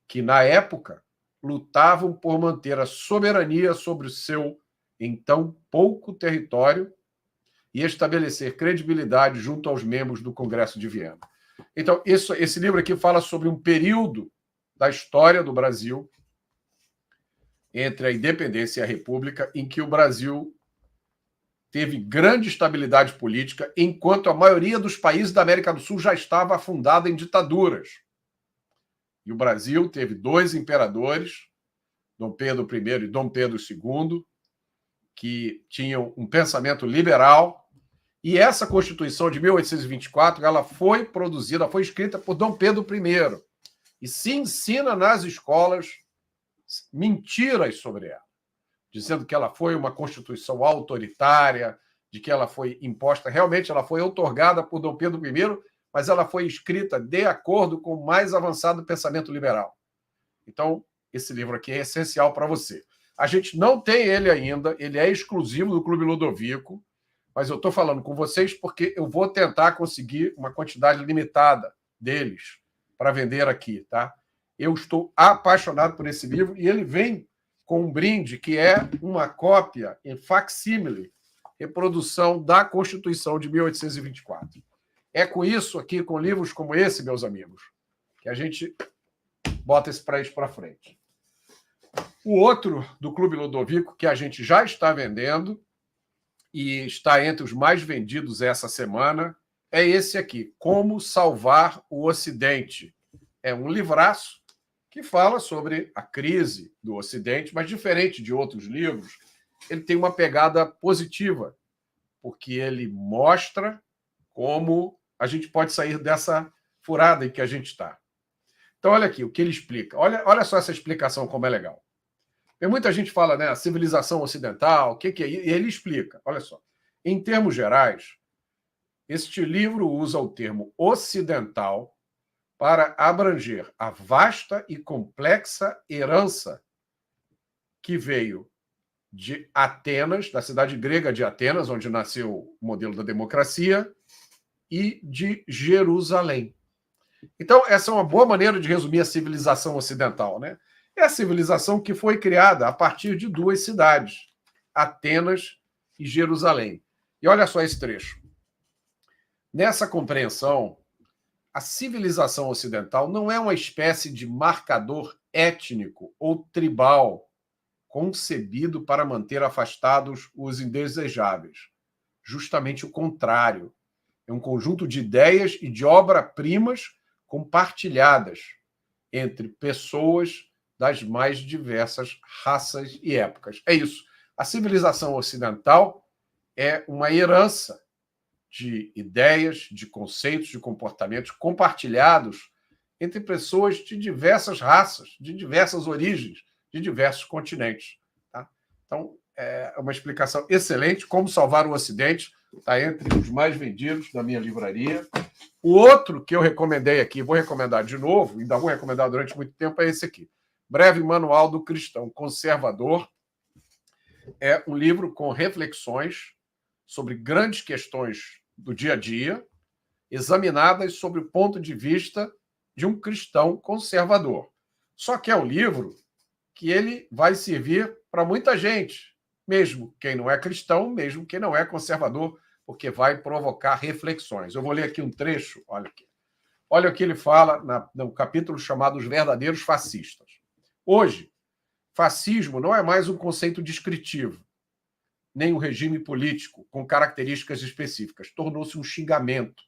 que, na época, lutavam por manter a soberania sobre o seu, então, pouco território e estabelecer credibilidade junto aos membros do Congresso de Viena. Então, esse livro aqui fala sobre um período da história do Brasil, entre a independência e a República, em que o Brasil teve grande estabilidade política, enquanto a maioria dos países da América do Sul já estava afundada em ditaduras. E o Brasil teve 2 imperadores, Dom Pedro I e Dom Pedro II, que tinham um pensamento liberal, e essa Constituição de 1824 ela foi produzida, foi escrita por Dom Pedro I, e se ensina nas escolas mentiras sobre ela, dizendo que ela foi uma Constituição autoritária, de que ela foi imposta. Realmente, ela foi outorgada por Dom Pedro I, mas ela foi escrita de acordo com o mais avançado pensamento liberal. Então, esse livro aqui é essencial para você. A gente não tem ele ainda, ele é exclusivo do Clube Ludovico, mas eu estou falando com vocês porque eu vou tentar conseguir uma quantidade limitada deles para vender aqui, tá? Eu estou apaixonado por esse livro e ele vem com um brinde que é uma cópia em facsímile, reprodução da Constituição de 1824. É com isso aqui, com livros como esse, meus amigos, que a gente bota esse país para frente. O outro do Clube Ludovico, que a gente já está vendendo e está entre os mais vendidos essa semana, é esse aqui, Como Salvar o Ocidente. É um livraço que fala sobre a crise do Ocidente, mas diferente de outros livros, ele tem uma pegada positiva, porque ele mostra como a gente pode sair dessa furada em que a gente está. Então, olha aqui o que ele explica. Olha só essa explicação, como é legal. E muita gente fala, né, a civilização ocidental, o que é isso? E ele explica, olha só. Em termos gerais, este livro usa o termo ocidental para abranger a vasta e complexa herança que veio de Atenas, da cidade grega de Atenas, onde nasceu o modelo da democracia, e de Jerusalém. Então, essa é uma boa maneira de resumir a civilização ocidental, né? É a civilização que foi criada a partir de duas cidades, Atenas e Jerusalém. E olha só esse trecho. Nessa compreensão, a civilização ocidental não é uma espécie de marcador étnico ou tribal concebido para manter afastados os indesejáveis. Justamente o contrário. É um conjunto de ideias e de obras-primas compartilhadas entre pessoas das mais diversas raças e épocas. É isso. A civilização ocidental é uma herança de ideias, de conceitos, de comportamentos compartilhados entre pessoas de diversas raças, de diversas origens, de diversos continentes. Tá? Então, é uma explicação excelente. Como Salvar o Ocidente está entre os mais vendidos da minha livraria. O outro que eu recomendei aqui, vou recomendar de novo, ainda vou recomendar durante muito tempo, é esse aqui. Breve Manual do Cristão Conservador. É um livro com reflexões sobre grandes questões do dia a dia, examinadas sob o ponto de vista de um cristão conservador. Só que é um livro que ele vai servir para muita gente, mesmo quem não é cristão, mesmo quem não é conservador, porque vai provocar reflexões. Eu vou ler aqui um trecho, olha aqui. Olha o que ele fala no capítulo chamado Os Verdadeiros Fascistas. Hoje, fascismo não é mais um conceito descritivo, nem um regime político com características específicas. Tornou-se um xingamento,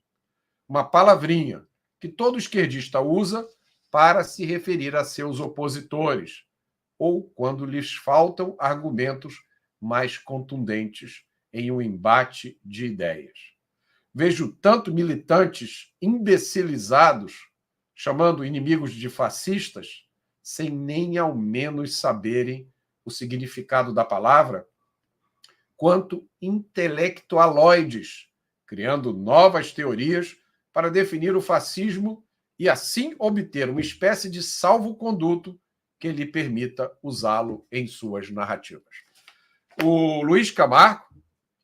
uma palavrinha que todo esquerdista usa para se referir a seus opositores, ou quando lhes faltam argumentos mais contundentes em um embate de ideias. Vejo tanto militantes imbecilizados chamando inimigos de fascistas, sem nem ao menos saberem o significado da palavra, quanto intelectualoides, criando novas teorias para definir o fascismo e assim obter uma espécie de salvo-conduto que lhe permita usá-lo em suas narrativas. O Luiz Camargo,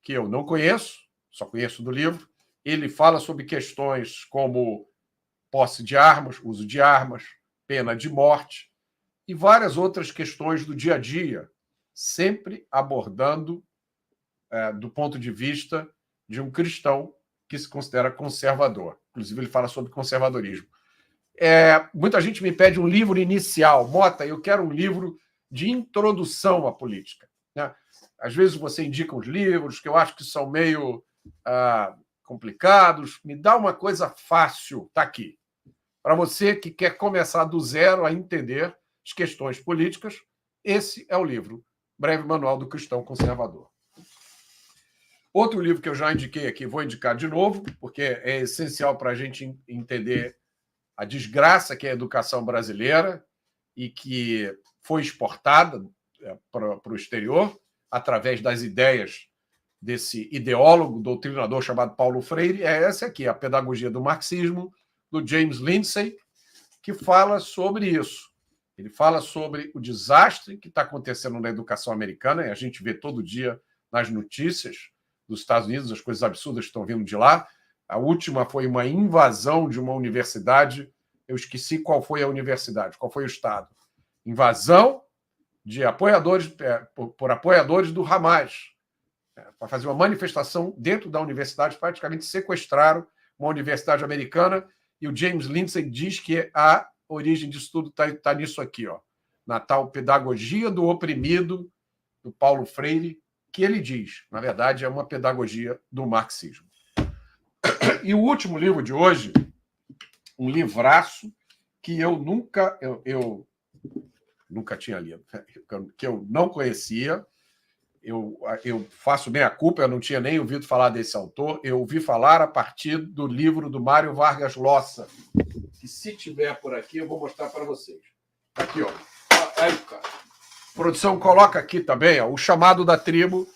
que eu não conheço, só conheço do livro, ele fala sobre questões como posse de armas, uso de armas, pena de morte e várias outras questões do dia a dia, sempre abordando do ponto de vista de um cristão que se considera conservador. Inclusive, ele fala sobre conservadorismo. Muita gente me pede um livro inicial. Mota, eu quero um livro de introdução à política. Né? Às vezes você indica uns livros que eu acho que são meio complicados. Me dá uma coisa fácil, está aqui. Para você que quer começar do zero a entender as questões políticas, esse é o livro, Breve Manual do Cristão Conservador. Outro livro que eu já indiquei aqui, vou indicar de novo, porque é essencial para a gente entender a desgraça que é a educação brasileira e que foi exportada para o exterior através das ideias desse ideólogo, doutrinador chamado Paulo Freire, é essa aqui, a Pedagogia do Marxismo, do James Lindsay, que fala sobre isso. Ele fala sobre o desastre que está acontecendo na educação americana, e a gente vê todo dia nas notícias dos Estados Unidos, as coisas absurdas que estão vindo de lá. A última foi uma invasão de uma universidade, eu esqueci qual foi a universidade, qual foi o estado. Invasão de apoiadores, por apoiadores do Hamas, para fazer uma manifestação dentro da universidade, praticamente sequestraram uma universidade americana, e o James Lindsay diz que a origem disso tudo está nisso aqui, ó, na tal Pedagogia do Oprimido, do Paulo Freire, que ele diz, na verdade, é uma pedagogia do marxismo. E o último livro de hoje, um livraço que eu nunca tinha lido, que eu não conhecia. Eu faço meia-culpa, eu não tinha nem ouvido falar desse autor. Eu ouvi falar a partir do livro do Mário Vargas Llosa, que, se tiver por aqui, eu vou mostrar para vocês. Aqui, ó. Aí, cara. Produção, coloca aqui também, ó, O Chamado da Tribo.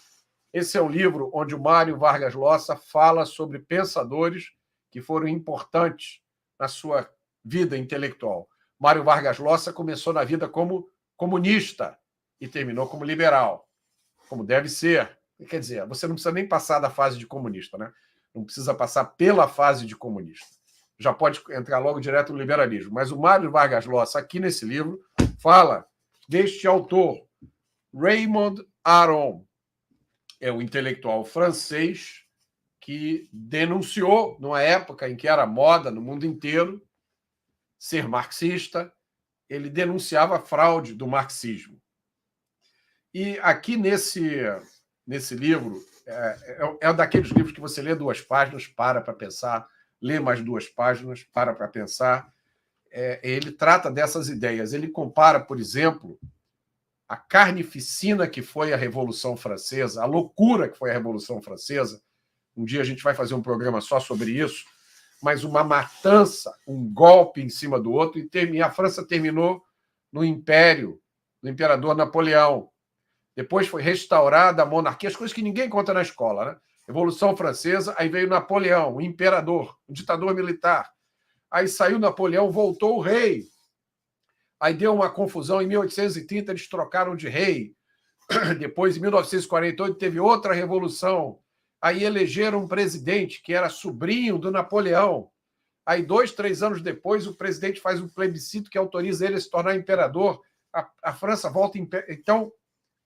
Esse é um livro onde o Mário Vargas Llosa fala sobre pensadores que foram importantes na sua vida intelectual. Mário Vargas Llosa começou na vida como comunista e terminou como liberal, como deve ser. Quer dizer, você não precisa nem passar da fase de comunista, né? Não precisa passar pela fase de comunista. Já pode entrar logo direto no liberalismo. Mas o Mário Vargas Llosa, aqui nesse livro, fala deste autor, Raymond Aron. É um intelectual francês que denunciou, numa época em que era moda no mundo inteiro ser marxista, ele denunciava a fraude do marxismo. E aqui nesse livro, é daqueles livros que você lê 2 páginas, para pensar, lê mais 2 páginas, para pensar. Ele trata dessas ideias. Ele compara, por exemplo, a carnificina que foi a Revolução Francesa, a loucura que foi a Revolução Francesa. Um dia a gente vai fazer um programa só sobre isso, mas uma matança, um golpe em cima do outro, e a França terminou no Império, no Imperador Napoleão. Depois foi restaurada a monarquia, as coisas que ninguém conta na escola, né? Revolução Francesa, aí veio Napoleão, o imperador, o ditador militar. Aí saiu Napoleão, voltou o rei. Aí deu uma confusão, em 1830 eles trocaram de rei. Depois, em 1948, teve outra revolução. Aí elegeram um presidente que era sobrinho do Napoleão. Aí, 2, 3 anos depois, o presidente faz um plebiscito que autoriza ele a se tornar imperador. A França volta... Então,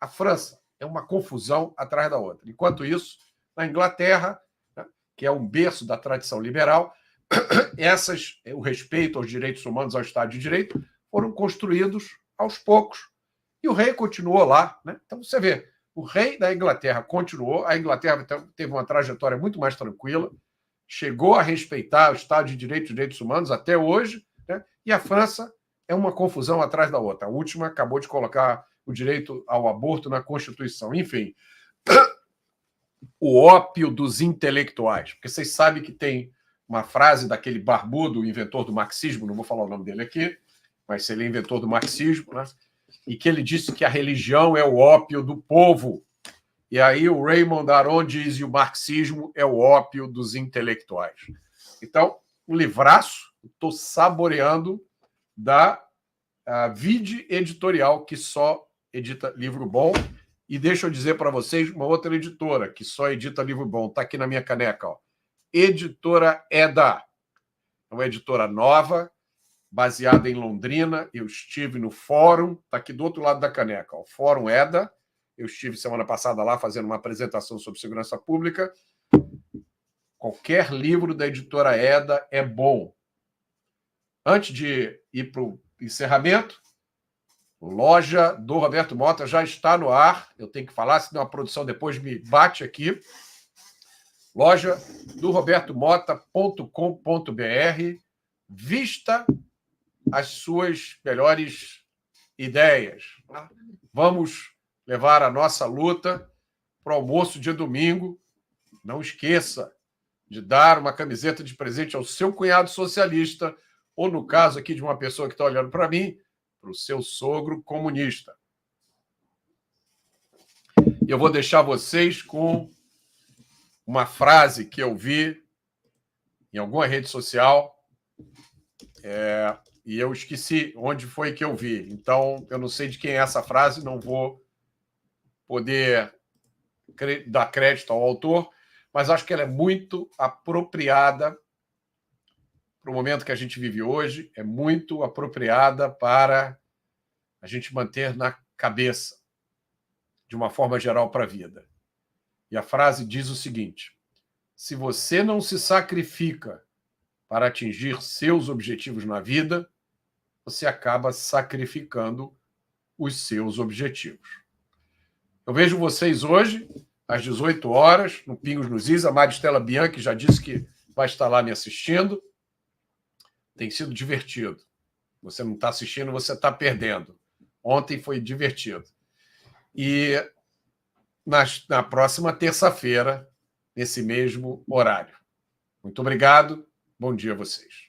a França é uma confusão atrás da outra. Enquanto isso, na Inglaterra, né, que é um berço da tradição liberal, o respeito aos direitos humanos, ao Estado de Direito, foram construídos aos poucos. E o rei continuou lá, né? Então, você vê, o rei da Inglaterra continuou, a Inglaterra teve uma trajetória muito mais tranquila, chegou a respeitar o Estado de Direito e os direitos humanos até hoje, né? E a França é uma confusão atrás da outra. A última acabou de colocar o direito ao aborto na Constituição. Enfim, o ópio dos intelectuais. Porque vocês sabem que tem uma frase daquele barbudo, o inventor do marxismo, não vou falar o nome dele aqui, mas ele é inventor do marxismo, né? E que ele disse que a religião é o ópio do povo. E aí o Raymond Aron diz que o marxismo é o ópio dos intelectuais. Então, um livraço, estou saboreando da Vide Editorial, que só edita livro bom. E deixa eu dizer para vocês uma outra editora que só edita livro bom. Está aqui na minha caneca, ó. Editora EDA. É uma editora nova, baseada em Londrina. Eu estive no fórum, está aqui do outro lado da caneca, ó, Fórum EDA. Eu estive semana passada lá fazendo uma apresentação sobre segurança pública. Qualquer livro da editora EDA é bom. Antes de ir para o encerramento, Loja do Roberto Mota já está no ar. Eu tenho que falar, senão a produção depois me bate aqui. Loja do robertomota.com.br. Vista as suas melhores ideias. Vamos levar a nossa luta para o almoço de domingo. Não esqueça de dar uma camiseta de presente ao seu cunhado socialista, ou, no caso aqui de uma pessoa que está olhando para mim, para o seu sogro comunista. E eu vou deixar vocês com uma frase que eu vi em alguma rede social e eu esqueci onde foi que eu vi. Então, eu não sei de quem é essa frase, não vou poder dar crédito ao autor, mas acho que ela é muito apropriada para o momento que a gente vive hoje, é muito apropriada para a gente manter na cabeça, de uma forma geral, para a vida. E a frase diz o seguinte: se você não se sacrifica para atingir seus objetivos na vida, você acaba sacrificando os seus objetivos. Eu vejo vocês hoje, às 18 horas, no Pingos nos Is. A Maristela Bianchi já disse que vai estar lá me assistindo. Tem sido divertido. Você não está assistindo, você está perdendo. Ontem foi divertido. E na próxima terça-feira, nesse mesmo horário. Muito obrigado. Bom dia a vocês.